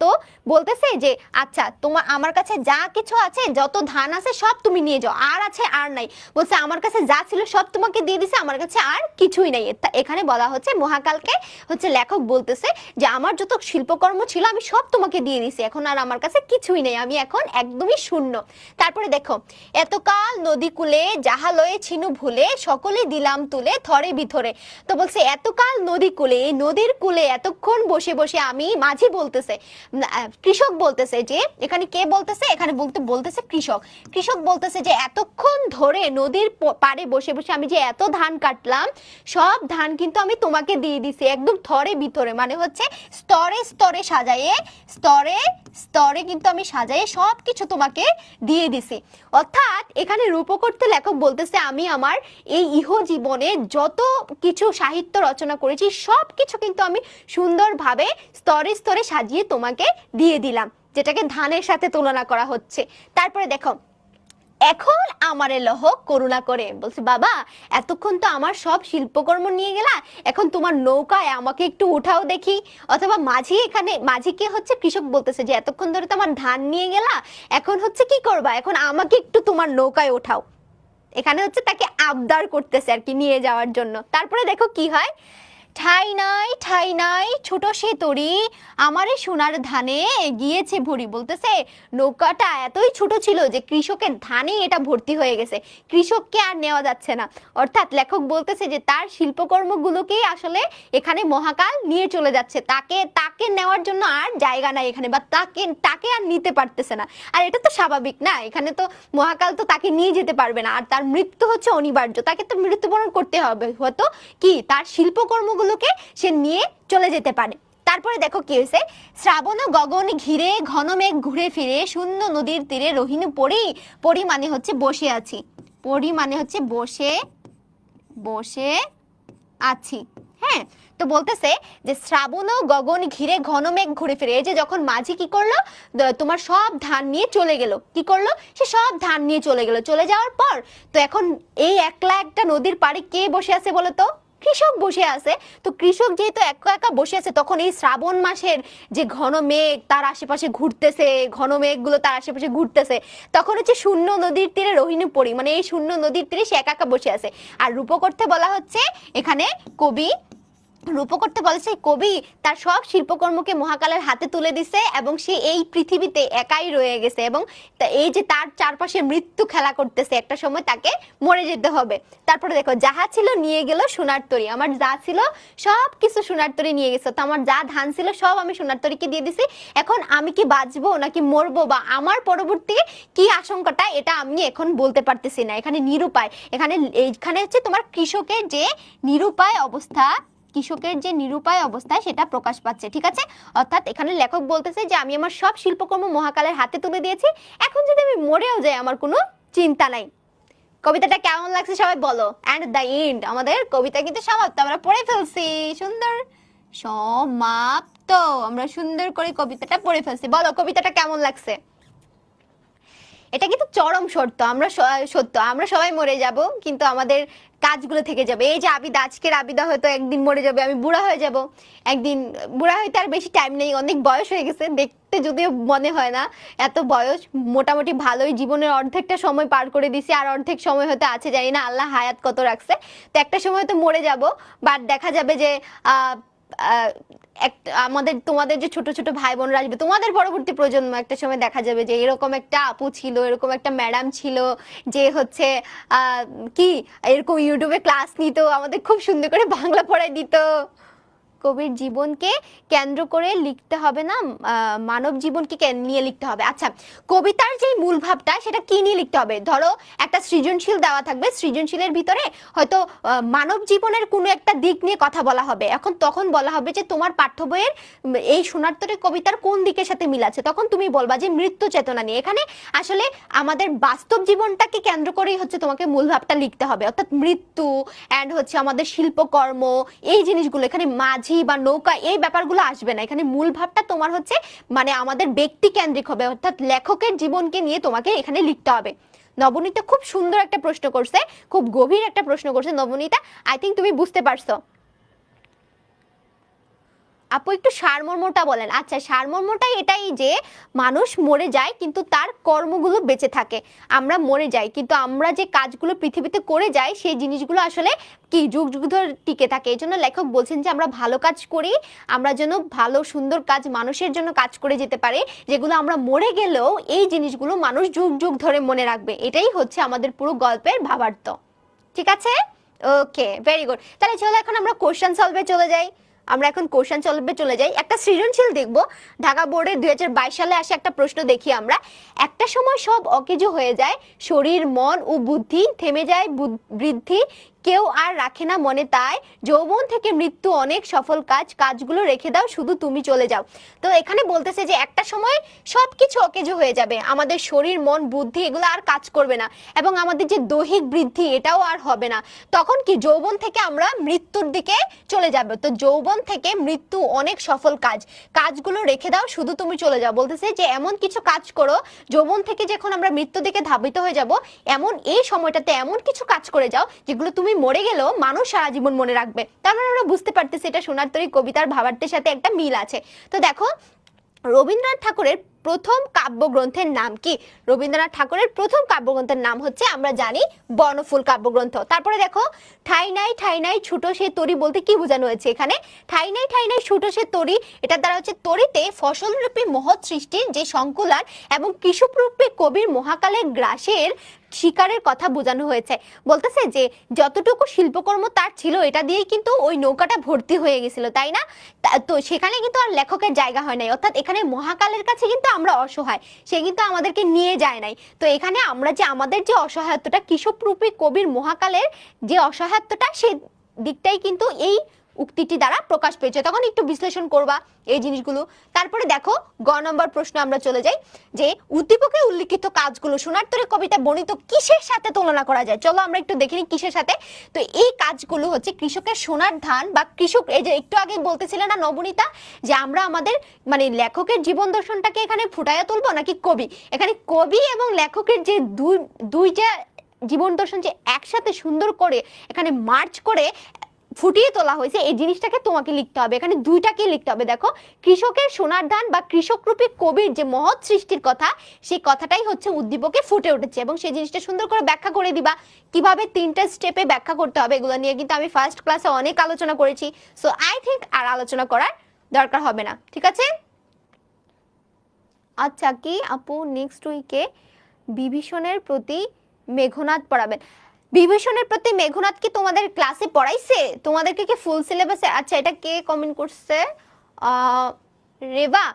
তো বলতেছে যে আচ্ছা তোমার আমার কাছে যা কিছু আছে যত ধান আছে সব তুমি নিয়ে যাও, আর আছে আর নাই, বলছে আমার কাছে যা ছিল সব তোমাকে দিয়ে দিছে, আমার কাছে আর কিছুই নাই। এখানে বলা হচ্ছে মহাকালকে হচ্ছে লেখক বলতেছে যে আমার যত শিল্পকর্ম ছিল আমি সব তোমাকে দিয়ে দিছি, এখন আর আমার কাছে কিছুই নেই, আমি এখন একদমই শূন্য। তারপরে দেখো, এতকাল নদী কূলে যাহা লয়ে ছিনু ভুলে, সকলে দিলাম তুলে থরে বিথরে। তো বলছে এতকাল নদী কূলে, এই নদীর কূলে এতক্ষণ বসে বসে আমি, মাঝি বলতেছে কৃষক বলতেছে যে, এখানে কে বলতেছে, এখানে বলতেছে কৃষক। কৃষক বলতেছে যে এতক্ষণ ধরে নদীর পাড়ে বসে বসে আমি যে এত ধান কাটলাম, সব ধান কিন্তু আমি তোমাকে দিয়ে দিছি একদম থরে ভিতরে, মানে হচ্ছে স্তরে স্তরে সাজায়ে, স্তরে স্তরে কিন্তু আমি সাজায়ে সব কিছু তোমাকে দিয়ে দিছি। অর্থাৎ এখানে রূপকর্তা লেখক বলতেছে আমি আমার এই ইহ জীবনে যত কিছু সাহিত্য রচনা করেছি সব কিছু কিন্তু আমি সুন্দরভাবে স্তরে স্তরে সাজিয়ে তোমাকে দিয়ে দিলাম, যেটাকে ধানের সাথে তুলনা করা হচ্ছে। তারপরে দেখো, এখন আমারে লহ করুণা করে, বলছে বাবা এতক্ষণ তো আমার সব শিল্পকর্ম নিয়ে গেলা, এখন তোমার নৌকায় আমাকে একটু উঠাও দেখি। অথবা মাঝি, এখানে মাঝিকে হচ্ছে কৃষক বলতেছে যে এতক্ষণ ধরে তো আমার ধান নিয়ে গেলা, এখন হচ্ছে কি করবা, এখন আমাকে একটু তোমার নৌকায় ওঠাও। এখানে হচ্ছে তাকে আবদার করতেছে আর কি নিয়ে যাওয়ার জন্য। তারপরে দেখো কি হয়, ঠাই নাই ছোট সে তরি, আমারে সোনার ধানে গিয়েছে ভরি। বলতেছে নৌকাটা এতই ছোট ছিল যে কৃষকের ধানে এটা ভর্তি হয়ে গেছে, কৃষককে আর নেওয়া যাচ্ছে না। অর্থাৎ লেখক বলতেছে যে তার শিল্পকর্মগুলোকেই আসলে এখানে মহাকাল নিয়ে চলে যাচ্ছে, তাকে তাকে নেওয়ার জন্য আর জায়গা নাই এখানে, বা তাকে আর নিতে পারতেছে না। আর এটা তো স্বাভাবিক না, এখানে তো মহাকাল তো তাকে নিয়ে যেতে পারবে না, আর তার মৃত্যু হচ্ছে অনিবার্য, তাকে তো মৃত্যুবরণ করতে হবে, হয়তো কি তার শিল্পকর্মগুলোকে সে নিয়ে চলে যেতে পারে। তারপরে দেখো কি হয়েছে, শ্রাবণ গগন ঘিরে ঘন মেঘ ঘুরে ফিরে শূন্য নদীর তীরে রহিনু পড়ি। পড়ি মানে হচ্ছে বসে আছি, পড়ি মানে হচ্ছে বসে বসে আছি। হ্যাঁ, তো বলতেছে যে শ্রাবণ গগন ঘিরে ঘন মেঘ ঘুরে ফিরে, এই যে যখন মাঝি কি করলো, তোমার সব ধান নিয়ে চলে গেল, কি করলো, সে সব ধান নিয়ে চলে গেল, চলে যাওয়ার পর তো এখন এই একলা একটা নদীর পাড়ে কে বসে আছে বলো তো, কৃষক বসে আছে। তো কৃষক যেহেতু একা একা বসে আছে, তখন এই শ্রাবণ মাসের যে ঘন মেঘ তার আশেপাশে ঘুরতেছে, ঘন মেঘগুলো তার আশেপাশে ঘুরতেছে, তখন হচ্ছে শূন্য নদীর তীরে রহিনু পড়ি, মানে এই শূন্য নদীর তীরে সে একা একা বসে আছে। আর রূপকর্থে বলা হচ্ছে এখানে কবি, রূপকর্তে বলেছে কবি তার সব শিল্পকর্মকে মহাকালের হাতে তুলে দিছে এবং সে এই পৃথিবীতে একাই রয়ে গেছে, এবং এই যে তার চারপাশে মৃত্যু খেলা করতেছে, একটা সময় তাকে মরে যেতে হবে। তারপরে দেখো, যাহা ছিল নিয়ে গেল সোনার তরী, আমার যা ছিল সব কিছু সোনার তরী নিয়ে গেছে, তো আমার যা ধান ছিল সব আমি সোনার তরীকে দিয়ে দিছি, এখন আমি কি বাঁচবো নাকি মরবো, বা আমার পরবর্তী কি আশঙ্কাটা, এটা আমি এখন বলতে পারতেছি না। এখানে নিরুপায়, এখানে হচ্ছে তোমার কৃষকের যে নিরুপায় অবস্থা, কৃষকের যে নিরুপায় অবস্থা সেটা প্রকাশ পাচ্ছে, ঠিক আছে। অর্থাৎ এখানে লেখক বলতেছে যে আমি আমার সব শিল্পকর্ম মহাকালের হাতে তুলে দিয়েছি, এখন যদি আমি মরেও যাই আমার কোনো চিন্তা নাই। কবিতাটা কেমন লাগছে সবাই বলো। অ্যান্ড দ্য এন্ড, আমাদের কবিতা কিন্তু সমাপ্ত, আমরা পড়ে ফেলছি, সুন্দর সমাপ্ত, আমরা সুন্দর করে কবিতাটা পড়ে ফেলছি। বলো কবিতাটা কেমন লাগছে। এটা কিন্তু চরম সত্য, আমরা সবাই মরে যাব, কিন্তু আমাদের কাজগুলো থেকে যাবে। এই যে আবিদা, আজকের আবিদা হয়তো একদিন মরে যাবে, আমি বুড়া হয়ে যাব একদিন। বুড়া হইতে আর বেশি টাইম নেই, অনেক বয়স হয়ে গেছে, দেখতে যদিও মনে হয় না এত বয়স, মোটামুটি ভালোই জীবনের অর্ধেকটা সময় পার করে দিছি, আর অর্ধেক সময় হয়তো আছে, জানি না আল্লাহ হায়াত কত রাখছে। তো একটা সময় তো মরে যাব, বাট দেখা যাবে যে আমাদের তোমাদের যে ছোট ছোট ভাই বোনরা আসবে, তোমাদের পরবর্তী প্রজন্ম, একটা সময় দেখা যাবে যে এরকম একটা আপু ছিল, এরকম একটা ম্যাডাম ছিল, যে হচ্ছে কি এরকম ইউটিউবে ক্লাস নিত, আমাদের খুব সুন্দর করে বাংলা পড়ায় দিত। কবির জীবনকে কেন্দ্র করে লিখতে হবে না, মানব জীবনকে নিয়ে লিখতে হবে। আচ্ছা, কবিতার যে মূল ভাবটা সেটা কি নিয়ে লিখতে হবে, ধরো একটা সৃজনশীল দেওয়া থাকবে, সৃজনশীলের ভিতরে হয়তো মানব জীবনের কোনো একটা দিক নিয়ে কথা বলা হবে, এখন তখন বলা হবে যে তোমার পাঠ্য বইয়ের এই সোনার তরী কবিতার কোন দিকের সাথে মিল আছে, তখন তুমি বলবা যে মৃত্যু চেতনা নিয়ে। এখানে আসলে আমাদের বাস্তব জীবনটাকে কেন্দ্র করেই হচ্ছে তোমাকে মূল ভাবটা লিখতে হবে, অর্থাৎ মৃত্যু অ্যান্ড হচ্ছে আমাদের শিল্পকর্ম, এই জিনিসগুলো, এখানে মাঝি বা নৌকা এই ব্যাপারগুলো আসবে না। এখানে মূল ভাবটা তোমার হচ্ছে মানে আমাদের ব্যক্তি কেন্দ্রিক হবে, অর্থাৎ লেখকের জীবনকে নিয়ে তোমাকে এখানে লিখতে হবে। নবনীতা খুব সুন্দর একটা প্রশ্ন করছে, খুব গভীর একটা প্রশ্ন করছে নবনীতা, আই থিঙ্ক তুমি বুঝতে পারছো। আপু একটু সারমর্মটা বলেন। আচ্ছা, সারমর্মটা এটাই যে মানুষ মরে যায় কিন্তু তার কর্মগুলো বেঁচে থাকে, আমরা মরে যাই কিন্তু আমরা যে কাজগুলো পৃথিবীতে করে যাই সেই জিনিসগুলো আসলে কি যুগ যুগ ধরে টিকে থাকে। এই জন্য লেখক বলছেন যে আমরা ভালো কাজ করি, আমরা যেন ভালো সুন্দর কাজ মানুষের জন্য কাজ করে যেতে পারি, যেগুলো আমরা মরে গেলেও এই জিনিসগুলো মানুষ যুগ যুগ ধরে মনে রাখবে। এটাই হচ্ছে আমাদের পুরো গল্পের ভাবার্থ, ঠিক আছে। ওকে, ভেরি গুড। তাহলে চলো এখন আমরা কোশ্চেন সলভে চলে যাই। আমরা এখন কোশ্চেন চলে যাই। একটা সৃজনশীল দেখব, ঢাকা বোর্ডের 2022 সালে আসে একটা প্রশ্ন দেখি আমরা। একটা সময় সব অকেজো হয়ে যায়, শরীর মন ও বুদ্ধি, থেমে যায় বৃদ্ধি, কেউ আর রাখে না মনে তাই, যৌবন থেকে মৃত্যু অনেক সফল কাজ, কাজগুলো রেখে দাও শুধু তুমি চলে যাও। তো এখানে বলতেছে যে একটা সময় সবকিছু অকেজো হয়ে যাবে, আমাদের শরীর মন বুদ্ধি এগুলো আর কাজ করবে না, এবং আমাদের যে দৈহিক বৃদ্ধি এটাও আর হবে না। তখন কি যৌবন থেকে আমরা মৃত্যুর দিকে চলে যাবে। তো যৌবন থেকে মৃত্যু অনেক সফল কাজ, কাজগুলো রেখে দাও শুধু তুমি চলে যাও। বলতেছে যে এমন কিছু কাজ করো, যৌবন থেকে যখন আমরা মৃত্যুর দিকে ধাবিত হয়ে যাব, এমন এই সময়টাতে এমন কিছু কাজ করে যাও যেগুলো তুমি মরে গেলেও মানুষ সারা জীবন মনে রাখবে। তার মানে আমরা বুঝতে পারতেছি এটা সোনার তরী কবিতার ভাবার্থের সাথে একটা মিল আছে। তো দেখো, রবীন্দ্রনাথ ঠাকুরের প্রথম কাব্যগ্রন্থের নাম কি? রবীন্দ্রনাথ ঠাকুরের প্রথম কাব্যগ্রন্থের নাম হচ্ছে, আমরা জানি, বর্ণফুল কাব্যগ্রন্থ। তারপরে দেখো, ঠাই নাই ছুটো সে তরি বলতে কি বোঝানো হয়েছে এখানে? ঠাই নাই ছুটো সে তরি, এটার দ্বারা হচ্ছে তরিতে ফসলরূপী মহৎ সৃষ্টির যে সংকুলান এবং কৃষকরূপী কবির মহাকালের গ্রাসের শিকারের কথা বোঝানো হয়েছে। বলতেছে যে যতটুকু শিল্পকর্ম তার ছিল এটা দিয়েই কিন্তু ওই নৌকাটা ভর্তি হয়ে গেছিল, তাই না? তো সেখানে কিন্তু আর লেখকের জায়গা হয় নাই, অর্থাৎ এখানে মহাকালের কাছে কিন্তু আমরা অসহায়, সে কিন্তু আমাদেরকে নিয়ে যায় নাই। তো এখানে আমরা যে আমাদের যে অসহায়ত্বটা, কৃষকরূপী কবির মহাকালের যে অসহায়ত্বটা, সেই দিকটাই কিন্তু এই উক্তিটি দ্বারা প্রকাশ পেয়েছে। তখন একটু বিশ্লেষণ করবা এই জিনিসগুলো। তারপরে দেখো, গ নম্বর প্রশ্ন আমরা চলে যাই, যে উদ্দীপকে উল্লিখিত কাজগুলো সোনার তরী কবিতা বর্ণিত কিসের সাথে তুলনা করা যায়? চলো আমরা একটু দেখে নিই কিসের সাথে। তো এই কাজগুলো হচ্ছে কৃষকের সোনার ধান বা কৃষক, এই যে একটু আগে বলতেছিলে না নবনীতা, যে আমরা আমাদের মানে লেখকের জীবন দর্শনটাকে এখানে ফুটাইয়া তুলবো নাকি কবি? এখানে কবি এবং লেখকের যে দুইটা জীবন দর্শন যে একসাথে সুন্দর করে এখানে মার্চ করে ফুটিয়ে তোলা হয়েছে, এই জিনিসটাকে তোমাকে লিখতে হবে। এখানে দুইটাকে লিখতে হবে। দেখো, কৃষকের সোনার ধান বা কৃষকরূপী কবির যে মহৎ সৃষ্টির কথা, সেই কথাটাই হচ্ছে উদ্দীপকে ফুটে উঠেছে, এবং সেই জিনিসটা সুন্দর করে ব্যাখ্যা করে দিবা। কিভাবে 3টা স্টেপে ব্যাখ্যা করতে হবে এগুলো নিয়ে কিন্তু আমি ফার্স্ট ক্লাসে অনেক আলোচনা করেছি। সো আই থিঙ্ক আর আলোচনা করার দরকার হবে না, ঠিক আছে? আচ্ছা, কি আপু নেক্সট উইকে বিভীষণের প্রতি মেঘনাদ পড়াবেন? বিভীষণের প্রতি মেঘনাদ কি তোমাদের ক্লাসে পড়াইছে? তোমাদেরকে কি ফুল সিলেবাসে? আচ্ছা, এটা কে কমেন্ট করছে? রেবা।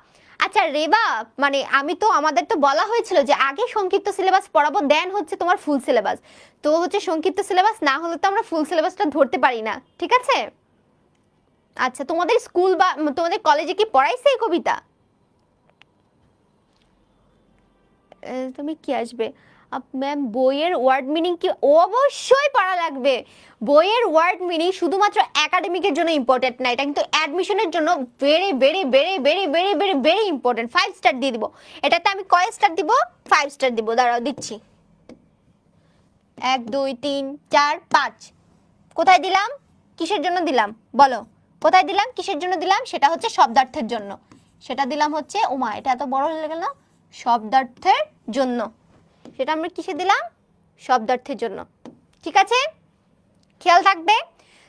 আচ্ছা রেবা, মানে আমি তো, আমাদের তো বলা হয়েছিল যে আগে সংক্ষিপ্ত সিলেবাস পড়াবো, দেন হচ্ছে তোমার ফুল সিলেবাস। তো হচ্ছে সংক্ষিপ্ত সিলেবাস না হলে তো আমরা ফুল সিলেবাসটা ধরতে পারি না, ঠিক আছে? আচ্ছা, তোমাদের স্কুল বা তোমাদের কলেজে কি পড়াইছে এই কবিতা? তুমি কি আসবে ম্যাম? বইয়ের ওয়ার্ড মিনিং কি? অবশ্যই পড়া লাগবে। বইয়ের ওয়ার্ড মিনিং শুধুমাত্র একাডেমিকের জন্য ইম্পর্টেন্ট না, এটা কিন্তু অ্যাডমিশনের জন্য very very very very very very very important. 5 star দিয়ে দিব। এটাতে আমি কয় স্টার দিব? 5 স্টার দিব। দাঁড়াও দিচ্ছি। 1 2 3 4 5। কোথায় দিলাম? কিসের জন্য দিলাম বলো? কোথায় দিলাম? কিসের জন্য দিলাম? সেটা হচ্ছে শব্দার্থের জন্য। সেটা দিলাম হচ্ছে, ওমা এটা এত বড় হয়ে গেল, শব্দার্থের জন্য। সেটা আমরা কিসে দিলাম? শব্দার্থের জন্য, ঠিক আছে? খেয়াল থাকবে।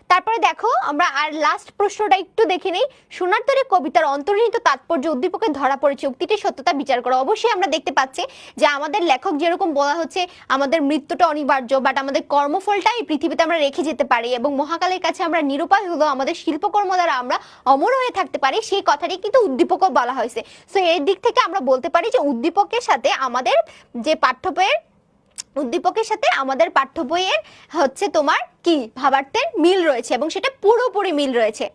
তারপরে দেখো, আমরা আর লাস্ট প্রশ্নটা একটু দেখে নেই। সোনার তরী কবিতার অন্তর্নিহিত তাৎপর্য উদ্দীপকে ধরা পড়েছে, উক্তিটির সত্যতা বিচার করো। অবশ্যই আমরা দেখতে পাচ্ছি যে আমাদের লেখক যেরকম বলা হচ্ছে আমাদের মৃত্যুটা অনিবার্য, বাট আমাদের কর্মফলটা এই পৃথিবীতে আমরা রেখে যেতে পারি, এবং মহাকালের কাছে আমরা নিরুপায় হলেও আমাদের শিল্পকর্ম দ্বারা আমরা অমর হয়ে থাকতে পারি, সেই কথাটি কিন্তু উদ্দীপকও বলা হয়েছে। সো এই দিক থেকে আমরা বলতে পারি যে উদ্দীপকের সাথে আমাদের যে পাঠ্য বইয়ের, উদ্দীপকের সাথে আমাদের পাঠ্য বইয়ের হচ্ছে তোমার কি ভাবার্থের মিল রয়েছে, এবং সেটা পুরোপুরি মিল রয়েছে।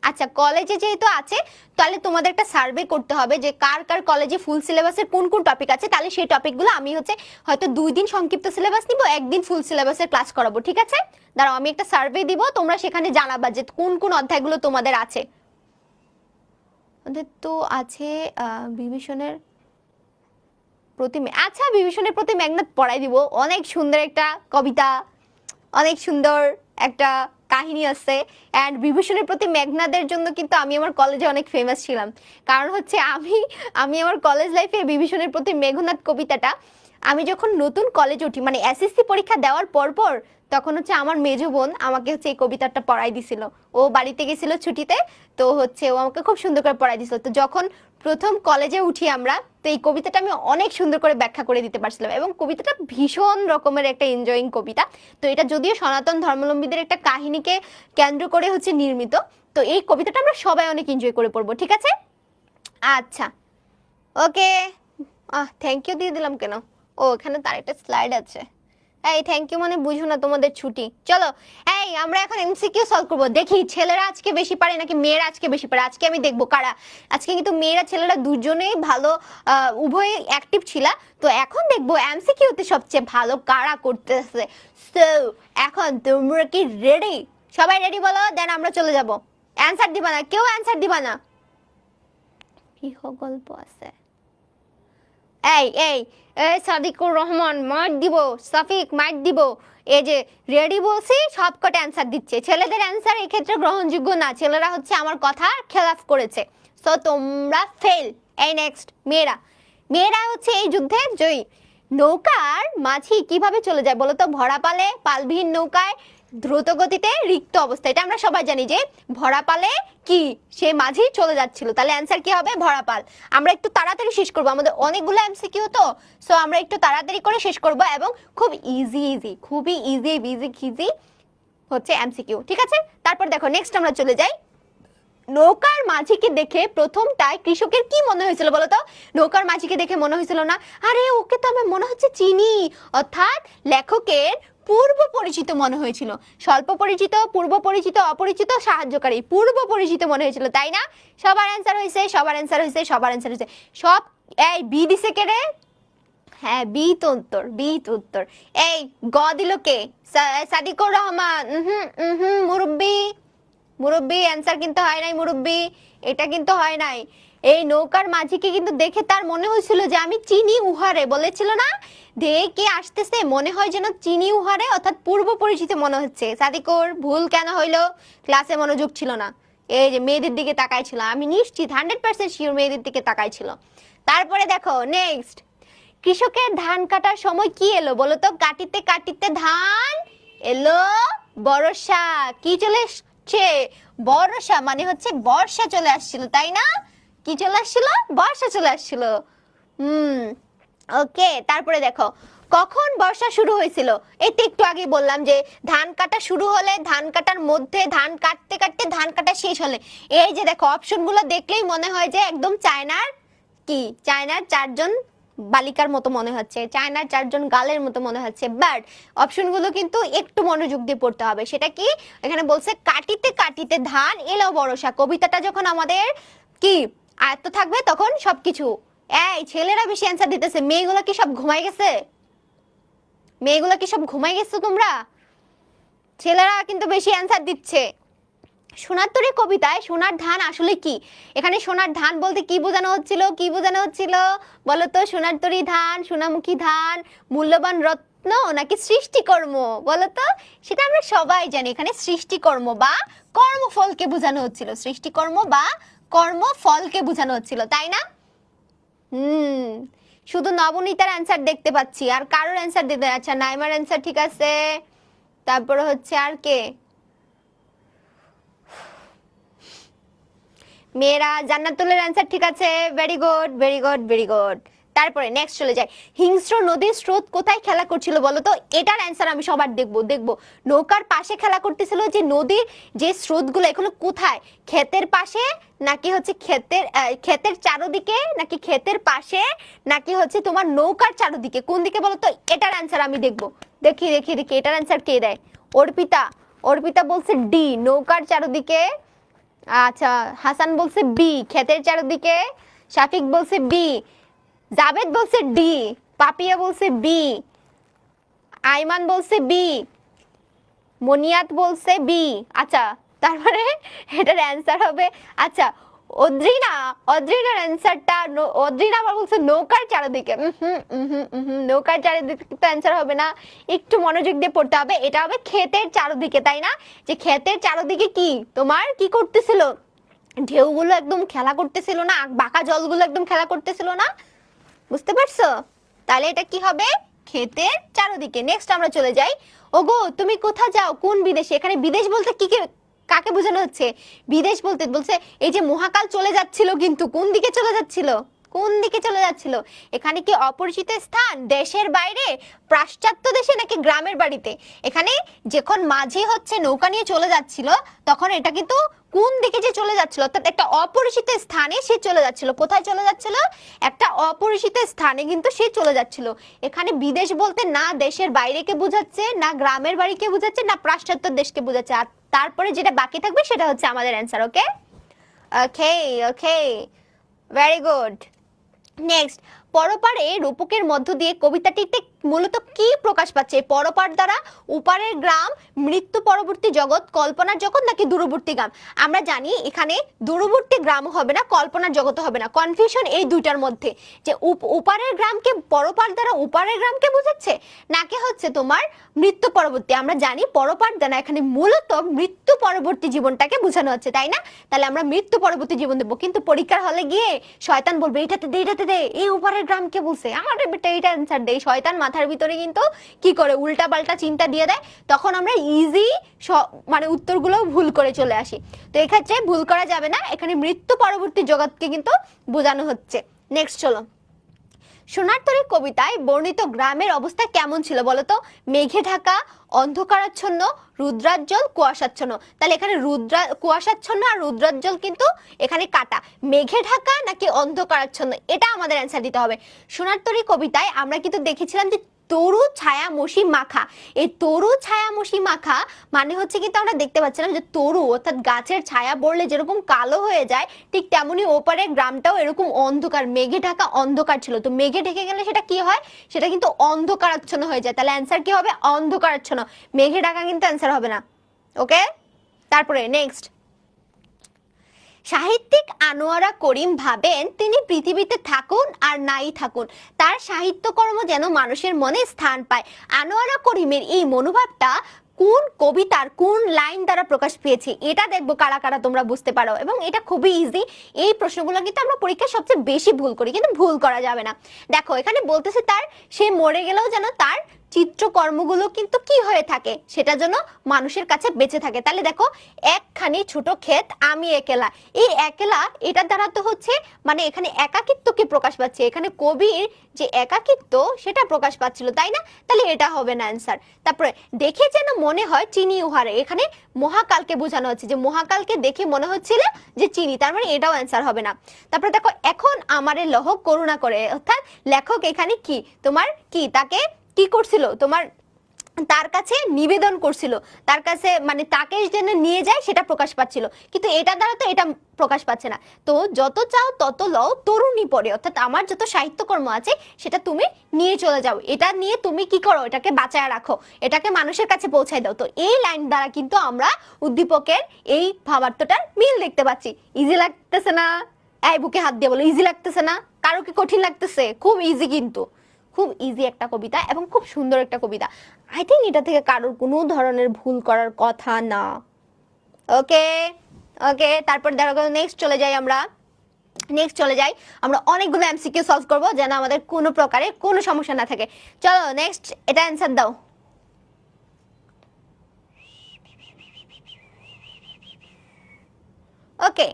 আচ্ছা, কলেজে যেহেতু আছে, তাহলে তোমাদের একটা সার্ভে করতে হবে যে কার কার কলেজে ফুল সিলেবাসের কোন কোন টপিক আছে। তাহলে সেই টপিকগুলো আমি হচ্ছে হয়তো 2 দিন সংক্ষিপ্ত সিলেবাস নিব, 1 দিন ফুল সিলেবাসের ক্লাস করাবো, ঠিক আছে? দাঁড়াও, আমি একটা সার্ভে দিব, তোমরা সেখানে জানাবা যে কোন কোন অধ্যায়গুলো তোমাদের আছে। ওদের তো আছে বিভীষণের প্রতি, আচ্ছা বিভীষণের প্রতি মেঘনাদ পড়াই দিব। অনেক সুন্দর একটা কবিতা, অনেক সুন্দর একটা কাহিনী আছে। অ্যান্ড বিভীষণের প্রতি মেঘনাদের জন্য কিন্তু আমি আমার কলেজে অনেক ফেমাস ছিলাম। কারণ হচ্ছে আমি আমার কলেজ লাইফে বিভীষণের প্রতি মেঘনাদ কবিতাটা, আমি যখন নতুন কলেজ উঠি, মানে এসএসসি পরীক্ষা দেওয়ার পর তখন হচ্ছে আমার মেজো বোন আমাকে হচ্ছে এই কবিতাটা পড়াই দিছিল। ও বাড়িতে গেছিল ছুটিতে, তো হচ্ছে ও আমাকে খুব সুন্দর করে পড়াই দিছিল। তো যখন প্রথম কলেজে উঠি আমরা, তো এই কবিতাটা আমি অনেক সুন্দর করে ব্যাখ্যা করে দিতে পারছিলাম, এবং কবিতাটা ভীষণ রকমের একটা এনজয়িং কবিতা। তো এটা যদিও সনাতন ধর্মাবলম্বীদের একটা কাহিনীকে কেন্দ্র করে হচ্ছে নির্মিত, তো এই কবিতাটা আমরা সবাই অনেক এনজয় করে পড়বো, ঠিক আছে? আচ্ছা, ওকে। থ্যাংক ইউ দিয়ে দিলাম কেন? ও এখানে তার একটা স্লাইড আছে। এই থ্যাংক ইউ মানে বুঝো না, তোমাদের ছুটি। চলো এই আমরা এখন এমসিকিউ সলভ করবো। দেখি ছেলেরা আজকে বেশি পারে নাকি মেয়েরা আজকে বেশি পারে। আজকে আমি দেখবো কারা। আজকে কিন্তু মেয়েরা ছেলেরা দুজনেই ভালো, উভয় অ্যাক্টিভ ছিল। তো এখন দেখবো এমসিকিউতে সবচেয়ে ভালো কারা করতেছে। সো এখন তোমরা কি রেডি? সবাই রেডি বলো, দেন আমরা চলে যাব। অ্যানসার দিবা না, কেউ অ্যানসার দিবা না। গৃহ গল্প আছে। এই এই এই সাদিকুর রহমান মার দিব, সাফিক মার দিব। এই যে রেডি বলছি, সবকটা অ্যান্সার দিচ্ছে। ছেলেদের অ্যান্সার এই ক্ষেত্রে গ্রহণযোগ্য না, ছেলেরা হচ্ছে আমার কথা খেলাফ করেছে। সো তোমরা ফেল। এই নেক্সট মেয়েরা, মেয়েরা হচ্ছে এই যুদ্ধে জয়ী। নৌকার মাঝি কিভাবে চলে যায় বলো তো? ভরা পালে, পালবিহীন নৌকায়, দ্রুত গতিতে, রিক্ত অবস্থা। এটা আমরা সবাই জানি যে ভরা পালে কি সে মাঝি চলে যাচ্ছিল। তাহলে অ্যান্সার কি হবে? ভরা পাল। আমরা একটু তাড়াতাড়ি শেষ করবো, আমাদের অনেকগুলো এমসিকিউ তো। সো আমরা একটু তাড়াতাড়ি করে শেষ করব এবং খুব ইজি, খুবই ইজি হচ্ছে এমসিকিউ, ঠিক আছে? তারপর দেখো নেক্সট আমরা চলে যাই। নৌকার মাঝিকে দেখে প্রথমটায় কৃষকের কি মনে হয়েছিল বলো তো? নৌকার মাঝিকে দেখে মনে হয়েছিল না, আরে ওকে তো আমার মনে হচ্ছে চিনি। অর্থাৎ লেখকের পূর্ব পরিচিত মনে হয়েছিল। স্বল্প পরিচিত, পূর্ব পরিচিত, অপরিচিত, সাহায্যকারী। পূর্ব পরিচিত মনে হয়েছিল, তাই না? সবার অ্যান্সার হয়েছে, সবার অ্যান্সার হয়েছে, সবার অ্যান্সার হয়েছে। সব এই বি দিছে কে রে? হ্যাঁ বি তো উত্তর, বি তো উত্তর। এই গ দিল কে? সাদিকুর রহমান। মুরব্বি, মুরব্বি অ্যান্সার কিন্তু হয় নাই মুরব্বি, এটা কিন্তু হয় নাই। এই নৌকার মাঝিকে কিন্তু দেখে তার মনে হয়েছিল যে আমি চিনি উহারে, বলেছিল না দেখে আসতেছে মনে হয় যেন চিনি উহারে, অর্থাৎ পূর্ব পরিচিত মনে হচ্ছে। সাদিকুর ভুল কেন হইলো? ক্লাসে মনোযোগ ছিল না। এই যে মেয়েদের দিকে তাকাইছিল, আমি নিশ্চিত 100% শিওর মেয়েদের দিকে তাকাইছিল। তারপরে দেখো নেক্সট, কৃষকের ধান কাটার সময় কি এলো বলো তো? কাটিতে কাটিতে ধান এলো বর্ষা। কি চলে আসছে? বর্ষা, মানে হচ্ছে বর্ষা চলে আসছিল, তাই না? কি চলে আসছিল? বর্ষা চলে আসছিল। ওকে। তারপরে দেখো কখন বর্ষা শুরু হয়েছিল? এই তো একটু আগে বললাম যে ধান কাটা শুরু হলে, ধান কাটার মধ্যে, ধান কাটতে কাটতে, ধান কাটা শেষ হলে। এই যে দেখো অপশনগুলো দেখলেই মনে হয় যে একদম চায়নার কি, চায়নার 4জন বালিকার মতো মনে হচ্ছে, চায়নার 4জন গালের মতো মনে হচ্ছে। বাট অপশনগুলো কিন্তু একটু মনোযোগ দিয়ে পড়তে হবে। সেটা কি? এখানে বলছে কাটিতে কাটিতে ধান এলো বর্ষা। কবিতাটা যখন আমাদের কি আয়ত্ত থাকবে তখন সবকিছু। এই ছেলেরা বেশি অ্যান্সার দিতেছে, মেয়েগুলো কি সব ঘুমাই গেছে? মেয়েগুলো কি সব ঘুমাই গেছো তোমরা? ছেলেরা কিন্তু বেশি অ্যান্সার দিচ্ছে। সোনার তরী কবিতায় সোনার ধান আসলে কি? এখানে সোনার ধান বলতে কি বোঝানো হচ্ছিল? কি বোঝানো হচ্ছিল বলো তো? সোনার তরী ধান, সোনামুখী ধান, মূল্যবান রত্ন নাকি সৃষ্টিকর্ম বলো তো? সেটা আমরা সবাই জানি, এখানে সৃষ্টিকর্ম বা কর্মফলকে বোঝানো হচ্ছিল। সৃষ্টিকর্ম বা কর্মফলকে বোঝানো হচ্ছিল, তাই না? শুধু নবনীতার অ্যান্সার দেখতে পাচ্ছি, আর কারোর অ্যান্সার দিতে। আচ্ছা নাইমার অ্যান্সার ঠিক আছে, তারপরে হচ্ছে আর কে? মেয়েরা, জান্নাতুলের অ্যান্সার ঠিক আছে, very good very good very good. তারপরে নেক্সট চলে যায়। হিংস্র নদীর স্রোত কোথায় খেলা করছিল বলো তো? এটার অ্যান্সার আমি সবার দেখবো। নৌকার পাশে খেলা করতেছিল, যে নদীর যে স্রোতগুলো এগুলো কোথায়? ক্ষেতের পাশে নাকি হচ্ছে ক্ষেতের চারদিকে, নাকি ক্ষেতের পাশে, নাকি হচ্ছে তোমার নৌকার চারদিকে? কোন দিকে বলো তো? এটার অ্যান্সার আমি দেখবো। দেখি এটার অ্যান্সার কে দেয়? অর্পিতা বলছে ডি, নৌকার চারদিকে। আচ্ছা হাসান বলছে বি, ক্ষেতের চারদিকে। শাফিক বলছে বি, জাবেদ বলছে ডি, পাপিয়া বলছে বি, আইমান বলছে বি, মনিয়াত বলছে বি। আচ্ছা তারপরে এটার অ্যান্সার হবে, আচ্ছা অদ্রিনার অ্যান্সারটা, অদ্রিনা আবার বলছে নৌকার চারদিকে। নৌকার চারিদিকে তো অ্যান্সার হবে না, একটু মনোযোগ দিয়ে পড়তে হবে। এটা হবে ক্ষেতের চারদিকে, তাই না? যে ক্ষেতের চারদিকে কি তোমার কি করতেছিল? ঢেউগুলো একদম খেলা করতেছিল না, বাঁকা জলগুলো একদম খেলা করতেছিল না, বুঝতে পারছো? তাহলে এটা কি হবে? ক্ষেতের চারদিকে। নেক্সট আমরা চলে যাই। ওগো তুমি কোথা যাও, কোন বিদেশে? এখানে বিদেশ বলতে কি কাকে বোঝানো হচ্ছে? বিদেশ বলতে বলছে এই যে মহাকাল চলে যাচ্ছিল, কিন্তু কোন দিকে চলে যাচ্ছিল? কোন দিকে চলে যাচ্ছিল? এখানে কি অপরিচিত স্থান, দেশের বাইরে, পাশ্চাত্য দেশে, নাকি গ্রামের বাড়িতে? এখানে যখন মাঝি হচ্ছে নৌকা নিয়ে চলে যাচ্ছিল তখন এটা কিন্তু কোন দিকে যে চলে যাচ্ছিল, অর্থাৎ একটা অপরিচিত স্থানে সে চলে যাচ্ছিল। কোথায় চলে যাচ্ছিল? একটা অপরিচিত স্থানে কিন্তু সে চলে যাচ্ছিল। এখানে বিদেশ বলতে না দেশের বাইরেকে বোঝাচ্ছে, না গ্রামের বাড়িকে বোঝাচ্ছে, না পাশ্চাত্য দেশকে বোঝাচ্ছে। আর তারপরে যেটা বাকি থাকবে সেটা হচ্ছে আমাদের অ্যান্সার। ওকে ওকে ওকে, ভেরি গুড। নেক্সট, পরপারে রূপকের মধ্য দিয়ে কবিতাটিতে মূলত কি প্রকাশ পাচ্ছে? পরপার দ্বারা উপারের গ্রাম, মৃত্যু পরবর্তী জগৎ, কল্পনার জগৎ, নাকি দূরবর্তী গ্রাম? আমরা জানি এখানে দূরবর্তী গ্রামও হবে না, কল্পনার জগৎও হবে না। কনফিউশন এই দুইটার মধ্যে, যে উপারের গ্রামকে পরপার দ্বারা উপারের গ্রামকে বোঝাচ্ছে, নাকি হচ্ছে তোমার মৃত্যু পরবর্তী। আমরা জানি পরপার দ্বারা এখানে মূলত মৃত্যু পরবর্তী জীবনটাকে বোঝানো হচ্ছে, তাই না? তাহলে আমরা মৃত্যু পরবর্তী জীবন দেবো। কিন্তু পরীক্ষার হলে গিয়ে শয়তান বলবে এটাতে দে এটাতে দে, এই উপারের গ্রামকে বলছে, আমার বেটা এইটা অ্যান্সার দেয়। শয়তান মাথার ভিতরে কিন্তু কি করে উল্টা পাল্টা চিন্তা দিয়ে দেয়, তখন আমরা ইজি মানে উত্তরগুলো ভুল করে চলে আসি। তো এক্ষেত্রে ভুল করা যাবে না, এখানে মৃত্যু পরবর্তী জগৎকে কিন্তু বোঝানো হচ্ছে। নেক্সট চলো, সোনার তরী কবিতায় বর্ণিত গ্রামের অবস্থা কেমন ছিল বলতো? মেঘে ঢাকা, অন্ধকারাচ্ছন্ন, রুদ্রাজ্জ্বল, কুয়াশাচ্ছন্ন। তাহলে এখানে কুয়াশাচ্ছন্ন আর রুদ্রাজ্জ্বল কিন্তু এখানে কাটা। মেঘে ঢাকা নাকি অন্ধকারাচ্ছন্ন, এটা আমাদের অ্যান্সার দিতে হবে। সোনার তরী কবিতায় আমরা কিন্তু দেখেছিলাম যে তরু ছায়ামসি মাখা। এই তরু ছায়ামসি মাখা মানে হচ্ছে কিন্তু আমরা দেখতে পাচ্ছিলাম যে তরু অর্থাৎ গাছের ছায়া পড়লে যেরকম কালো হয়ে যায়, ঠিক তেমনি ওপারের গ্রামটাও এরকম অন্ধকার, মেঘে ঢাকা অন্ধকার ছিল। তো মেঘে ঢেকে গেলে সেটা কি হয়? সেটা কিন্তু অন্ধকারাচ্ছন্ন হয়ে যায়। তাহলে অ্যান্সার কি হবে? অন্ধকারাচ্ছন্ন। মেঘে ঢাকা কিন্তু অ্যান্সার হবে না। ওকে, তারপরে নেক্সট, সাহিত্যিক আনোয়ারা করিম ভাবেন তিনি পৃথিবীতে থাকুন আর নাই থাকুন, তার সাহিত্যকর্ম যেন মানুষের মনে স্থান পায়। আনোয়ারা করিমের এই মনোভাবটা কোন কবিতার কোন লাইন দ্বারা প্রকাশ পেয়েছে? এটা দেখবো কারা কারা তোমরা বুঝতে পারো, এবং এটা খুবই ইজি। এই প্রশ্নগুলো কিন্তু আমরা পরীক্ষায় সবচেয়ে বেশি ভুল করি, কিন্তু ভুল করা যাবে না। দেখো এখানে বলতেছে তার সে মরে গেলেও যেন তার চিত্রকর্মগুলো কিন্তু কি হয়ে থাকে, সেটা যেন মানুষের কাছে বেঁচে থাকে। তাহলে দেখো, একখানি ছোট ক্ষেত আমি একেলা, এই একেলা এটার দ্বারা তো হচ্ছে মানে এখানে একাকিত্বকে প্রকাশ পাচ্ছে, এখানে কবির যে একাকিত্ব সেটা প্রকাশ পাচ্ছিল, তাই না? তাহলে এটা হবে না অ্যান্সার। তারপরে দেখে যেন মনে হয় চিনি উহারে, এখানে মহাকালকে বোঝানো হচ্ছে, যে মহাকালকে দেখে মনে হচ্ছিল যে চিনি, তার মানে এটাও অ্যান্সার হবে না। তারপরে দেখো, এখন আমারে লহ করুণা করে, অর্থাৎ লেখক এখানে কি তোমার কি তাকে কি করছিল, তোমার তার কাছে নিবেদন করছিল, তার কাছে মানে তাকে যেন নিয়ে যায় সেটা প্রকাশ পাচ্ছিল, কিন্তু এটা দ্বারা তো এটা প্রকাশ পাচ্ছে না। তো যত চাও তত লও তরুণী পড়ে, অর্থাৎ আমার যত সাহিত্যকর্ম আছে সেটা তুমি নিয়ে চলে যাও, এটা নিয়ে তুমি কি করো, এটাকে বাঁচায় রাখো, এটাকে মানুষের কাছে পৌঁছায় দাও। তো এই লাইন দ্বারা কিন্তু আমরা উদ্দীপকের এই ভাবার্থটার মিল দেখতে পাচ্ছি। ইজি লাগতেছে না? এই বুকে হাত দিয়ে বলো, ইজি লাগতেছে না? কারো কি কঠিন লাগতেছে? খুব ইজি, কিন্তু খুব ইজি একটা কবিতা এবং খুব সুন্দর একটা কবিতা। আই থিঙ্ক এটা থেকে কারোর কোনো ধরনের ভুল করার কথা না। ওকে ওকে, তারপর দেখো নেক্সট চলে যাই আমরা। আমরা অনেকগুলো এমসিকিউ সলভ করব যেন আমাদের কোনো প্রকারের কোনো সমস্যা না থাকে। চলো নেক্সট, এটা অ্যান্সার দাও। ওকে,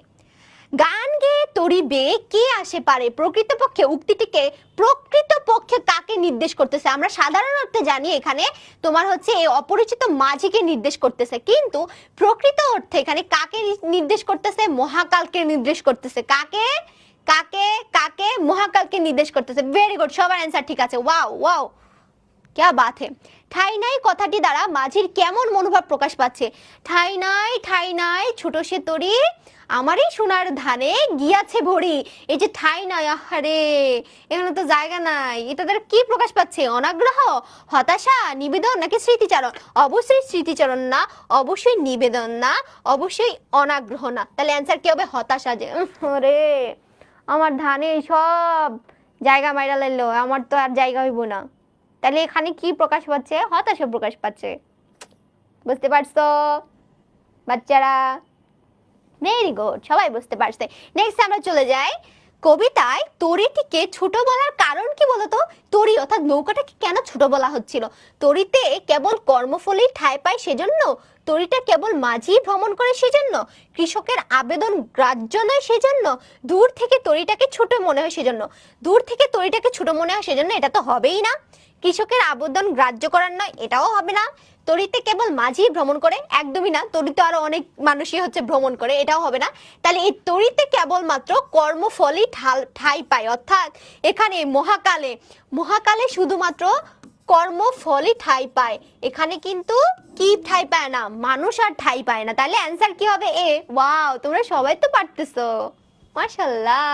গান গেয়ে তরিবে কে আসে পারে, প্রকৃতপক্ষে উক্তিটিকে প্রকৃতপক্ষে কাকে নির্দেশ করতেছে? আমরা সাধারণ অর্থে জানি এখানে তোমার হচ্ছে এই অপরিচিত মাঝিকে নির্দেশ করতেছে, কিন্তু প্রকৃত অর্থে এখানে কাকে নির্দেশ করতেছে? মহাকালকে নির্দেশ করতেছে। কাকে কাকে কাকে? মহাকালকে নির্দেশ করতেছে। ভেরি গুড, সবার অ্যান্সার ঠিক আছে। ওয়াও ওয়াও, क्या बात है। ঠাই নাই কথাটি দ্বারা মাঝির কেমন মনোভাব প্রকাশ পাচ্ছে? ঠাই নাই ছোট সে তরি, আমারই সোনার ধানে গিয়াছে ভরি। এই যে ঠাই নাই, আহারে এখানে তো জায়গা নাই, এটা দ্বারা কি প্রকাশ পাচ্ছে? অনাগ্রহ, হতাশা, নিবেদন, নাকি স্মৃতিচারণ? অবশ্যই স্মৃতিচারণ না, অবশ্যই নিবেদন না, অবশ্যই অনাগ্রহ না। তাহলে অ্যান্সার কি হবে? হতাশা। যে রে আমার ধানে সব জায়গা মাইরা লাইলো, আমার তো আর জায়গা হইব না। তাহলে এখানে কি প্রকাশ পাচ্ছে? হতাশা প্রকাশ পাচ্ছে। বুঝতে পারছো বাচ্চারা? ভেরি গুড, সবাই বুঝতে পারছে। নেক্সট আমরা চলে যাই কবিতায় তরীটিকে ছোট বলার কারণ কি বলতো? তরী অর্থাৎ নৌকাটাকে কেন ছোট বলা হচ্ছিল? তরীতে কেবল কর্মফলই ঠাঁই পায় সেজন্য? তরীটা কেবল মাঝি ভ্রমণ করে সেজন্য? কৃষকের আবেদন গ্রাহ্য নয় সেজন্য? দূর থেকে তরীটাকে ছোট মনে হয় সেজন্য? দূর থেকে তরীটাকে ছোট মনে হয় সেজন্য, এটা তো হবেই না। কৃষকের আবেদন গ্রাহ্য করার নয়, এটাও হবে না। তরীতে কেবল মাঝি ভ্রমণ করে, একদমই না। তরীতে আরো অনেক মানুষই হচ্ছে ভ্রমণ করে, এটাও হবে না। তাহলে এই তরীতে কেবলমাত্র কর্মফলই ঠাঁই পায়, অর্থাৎ এখানে মহাকালে, মহাকালে শুধুমাত্র কর্মফলই ঠাঁই পায়। এখানে কিন্তু কি ঠাঁই পায় না? মানুষ আর ঠাঁই পায় না। তাহলে অ্যান্সার কি হবে? এ। ওয়াও, তোমরা সবাই তো পারতেছো, মাশাআল্লাহ,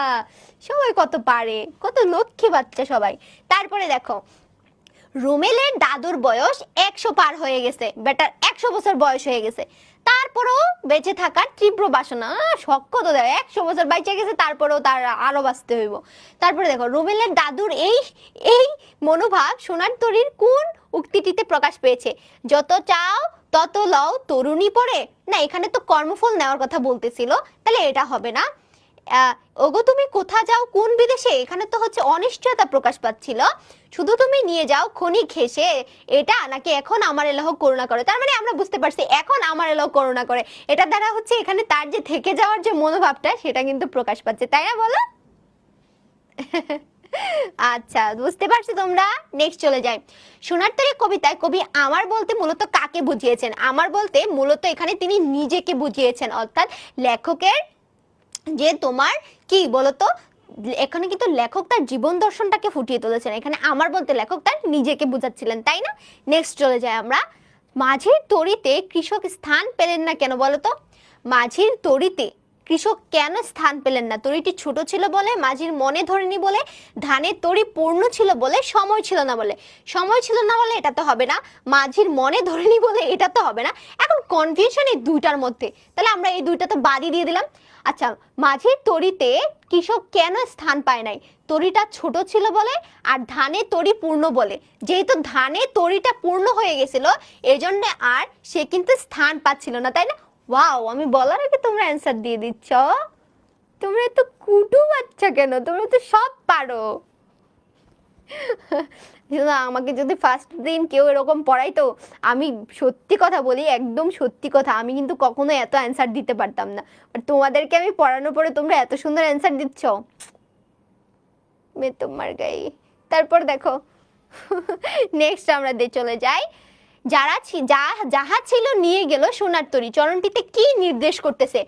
সবাই কত পারে, কত লক্ষ্মী বাচ্চা সবাই। তারপরে দেখো, রুমেলের দাদুর বয়স 100 পার হয়ে গেছে, বেটার 100 বছর বয়স হয়ে গেছে, তারপরেও বেঁচে থাকার তীব্র বাসনা। শখ কত দেয়, 100 বছর বেঁচে গেছে, তারপরেও তার আরো বাঁচতে হইব। তারপরে দেখো, রুমেলের দাদুর এই এই মনোভাব সোনার তরীর কোন উক্তিটিতে প্রকাশ পেয়েছে? যত চাও তত লও তরুণী পড়ে। না, এখানে তো কর্মফল নেওয়ার কথা বলতেছিল, তাহলে এটা হবে না। ওগো তুমি কোথা যাও কোন বিদেশে, এখানে তো হচ্ছে অনিশ্চয়তা প্রকাশ পাচ্ছিল। শুধু তুমি নিয়ে যাও ক্ষণিক হেসে, এটা নাকি এখন আমার এলাহ করুণা করে? তার মানে আমরা বুঝতে পারছি এখন আমার এলাহ করুণা করে, এটা দ্বারা হচ্ছে এখানে তার যে থেকে যাওয়ার যে মনোভাবটা সেটা কিন্তু প্রকাশ পাচ্ছে, তাই না বলো? আচ্ছা, বুঝতে পারছি তোমরা। নেক্সট চলে যাই। সোনার তরী কবিতায় কবি আমার বলতে মূলত কাকে বুঝিয়েছেন? আমার বলতে মূলত এখানে তিনি নিজেকে বুঝিয়েছেন, অর্থাৎ লেখকের যে তোমার কি বলতো, এখানে কিন্তু লেখক তার জীবন দর্শনটাকে ফুটিয়ে তুলেছেন। এখানে আমার বলতে লেখক তার নিজেকে বুঝাচ্ছিলেন, তাই না? নেক্সট চলে যাই আমরা। মাঝির তরীতে কৃষক স্থান পেলেন না কেন বলতো? মাঝির তরীতে কৃষক কেন স্থান পেলেন না? তরীটি ছোট ছিল বলে, মাঝির মনে ধরেনি বলে, ধানের তরী পূর্ণ ছিল বলে, সময় ছিল না বলে? সময় ছিল না বলে এটা তো হবে না, মাঝির মনে ধরেনি বলে এটা তো হবে না। এখন কনফিউশন এই দুইটার মধ্যে, তাহলে আমরা এই দুইটা তো বাদই দিয়ে দিলাম। আচ্ছা, মাঝির তরীতে কৃষক কেন স্থান পায় নাই? তরীটা ছোট ছিল বলে আর ধানে তরী পূর্ণ বলে। যেহেতু ধানে তরীটা পূর্ণ হয়ে গেছিল, এই জন্য আর সে কিন্তু স্থান পাচ্ছিল না, তাই না? ওয়াও, আমি বলার আগে তোমরা অ্যান্সার দিয়ে দিচ্ছ। তোমরা তো কুটু বাচ্চা কেন, তোমরা তো সব পারো। আমাকে যদি ফার্স্ট দিন কেউ এরকম পড়াইতো, আমি সত্যি কথা বলি, একদম সত্যি কথা, আমি কিন্তু কখনো এত অ্যান্সার দিতে পারতাম না। বাট তোমাদেরকে আমি পড়ানোর পরে তোমরা এত সুন্দর অ্যান্সার দিচ্ছ, মে তোমার গায়ে। তারপর দেখো, নেক্সট আমরা চলে যাই। যাহা ছিল নিয়ে গেল সোনার তরী, চরণটিতে কি নির্দেশ করতেছে?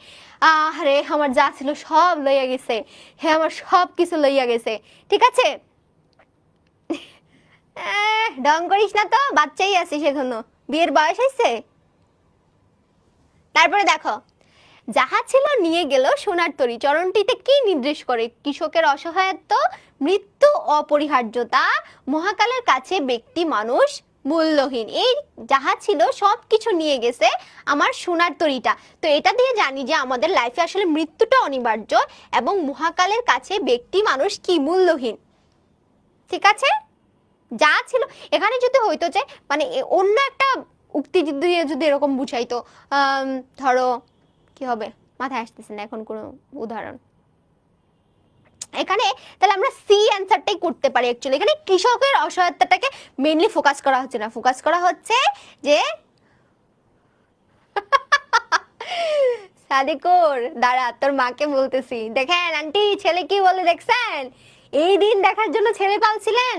আরে আমার যা ছিল সব লইয়া গেছে, হ্যাঁ আমার সব কিছু লইয়া গেছে, ঠিক আছে? ঢং করিস না তো, বাচ্চাই আছিস এখনো, বিয়ের বয়স হয়েছে। তারপরে দেখো, যাহা ছিল নিয়ে গেল সোনার তরী, চরণটিতে কি নির্দেশ করে? কৃষকের অসহায়ত্ব, মৃত্যু অপরিহার্যতা, মহাকালের কাছে ব্যক্তি মানুষ মূল্যহীন। এই যাহা ছিল সবকিছু নিয়ে গেছে আমার সোনার তরীটা। তো এটা দিয়ে জানি যে আমাদের লাইফে আসলে মৃত্যুটা অনিবার্য এবং মহাকালের কাছে ব্যক্তি মানুষ কি মূল্যহীন, ঠিক আছে? যা ছিল এখানে যদি হইতো যে মানে অন্য একটা উক্তি দিয়ে যদি এরকম বুঝাইতো, ধরো কি হবে, মাথায় আসতেছে না এখন কোনো উদাহরণ এখানে, তাহলে আমরা সি অ্যান্সারটাই করতে পারি। অ্যাকচুয়ালি এখানে কৃষকের অসহায়তাটাকে মেইনলি ফোকাস করা হচ্ছে না, ফোকাস করা হচ্ছে যে সাদিকুর দাঁড়া, তোর মাকে বলতেছি। দেখেন আন্টি, ছেলে কি বলে দেখছেন? এই দিন দেখার জন্য ছেলে পালছিলেন,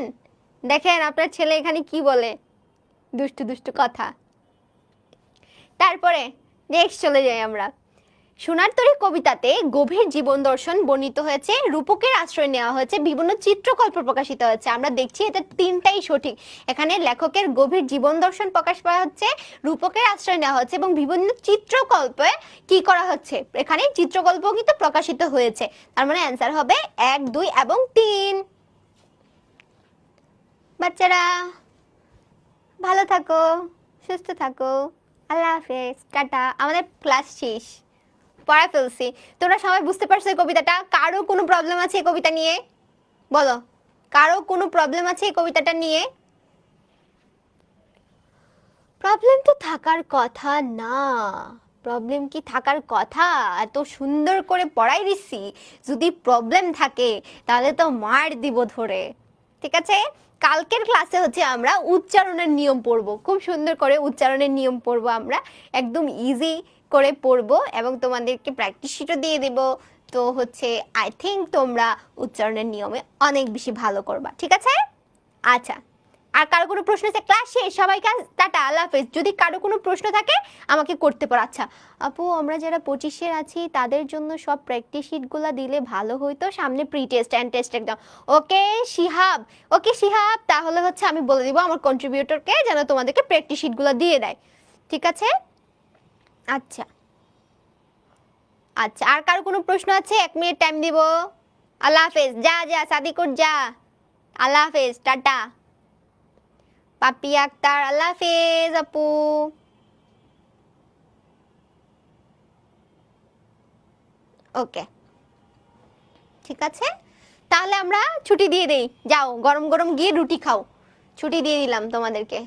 দেখেন আপনার ছেলে এখানে কি বলে, দুষ্টু দুষ্টু কথা। তারপরে নেক্সট চলে যাই আমরা। সোনার তরী কবিতাতে গভীর জীবন দর্শন বর্ণিত হয়েছে, রূপকের আশ্রয় নেওয়া হয়েছে, বিভিন্ন চিত্রকল্প প্রকাশিত হয়েছে। আমরা দেখছি এটা তিনটাই সঠিক। এখানে লেখকের গভীর জীবন দর্শন প্রকাশ পাওয়া হচ্ছে, রূপকের আশ্রয় নেওয়া হচ্ছে এবং বিভিন্ন চিত্রকল্পে কি করা হচ্ছে, এখানে চিত্রকল্প কিন্তু প্রকাশিত হয়েছে। তার মানে অ্যান্সার হবে 1, 2 এবং 3। বাচ্চারা ভালো থাকো, সুস্থ থাকো, আল্লাহ হাফেজ, টাটা। আমাদের ক্লাস শেষ, পড়া ফেলছি। তোমরা সবাই বুঝতে পারছো এই কবিতাটা? কারো কোনো প্রবলেম আছে এই কবিতা নিয়ে? বলো, কারো কোনো প্রবলেম আছে এই কবিতাটা নিয়ে? প্রবলেম তো থাকার কথা না, প্রবলেম কি থাকার কথা? এত সুন্দর করে পড়াই দিচ্ছি, যদি প্রবলেম থাকে তাহলে তো মার দিব ধরে। ঠিক আছে, কালকের ক্লাসে হচ্ছে আমরা উচ্চারণের নিয়ম পড়বো, খুব সুন্দর করে উচ্চারণের নিয়ম পড়বো আমরা, একদম ইজি করে পড়বো এবং তোমাদেরকে প্র্যাকটিস শিটও দিয়ে দেব। তো হচ্ছে আই থিঙ্ক তোমরা উচ্চারণের নিয়মে অনেক বেশি ভালো করবা, ঠিক আছে? আচ্ছা, আর কারো কোনো প্রশ্ন আছে? ক্লাস শেষ, সবাইকে টাটা, আল্লাহ হাফেজ। যদি কারো কোনো প্রশ্ন থাকে আমাকে করতে পারো। আচ্ছা আপু, আমরা যারা 25-এর আছি তাদের জন্য সব প্র্যাকটিস শিটগুলো দিলে ভালো হইতো, সামনে প্রি টেস্ট অ্যান্ড টেস্ট একদম। ওকে শিহাব, ওকে শিহাব, তাহলে হচ্ছে আমি বলে দিব আমার কন্ট্রিবিউটরকে যেন তোমাদেরকে প্র্যাকটিস শিটগুলো দিয়ে দেয়, ঠিক আছে? আচ্ছা আচ্ছা, আর কারো কোনো প্রশ্ন আছে? 1 মিনিট টাইম দিব। আল্লাহ হাফেজ, যা যা সাদিকুর যা, আল্লাহ হাফেজ, টাটা। পাপিয়া আক্তার, আল্লাহ হাফেজ আপু। ওকে, ঠিক আছে, তাহলে আমরা ছুটি দিয়ে দেই। যাও গরম গরম গিয়ে রুটি খাও, ছুটি দিয়ে দিলাম তোমাদেরকে।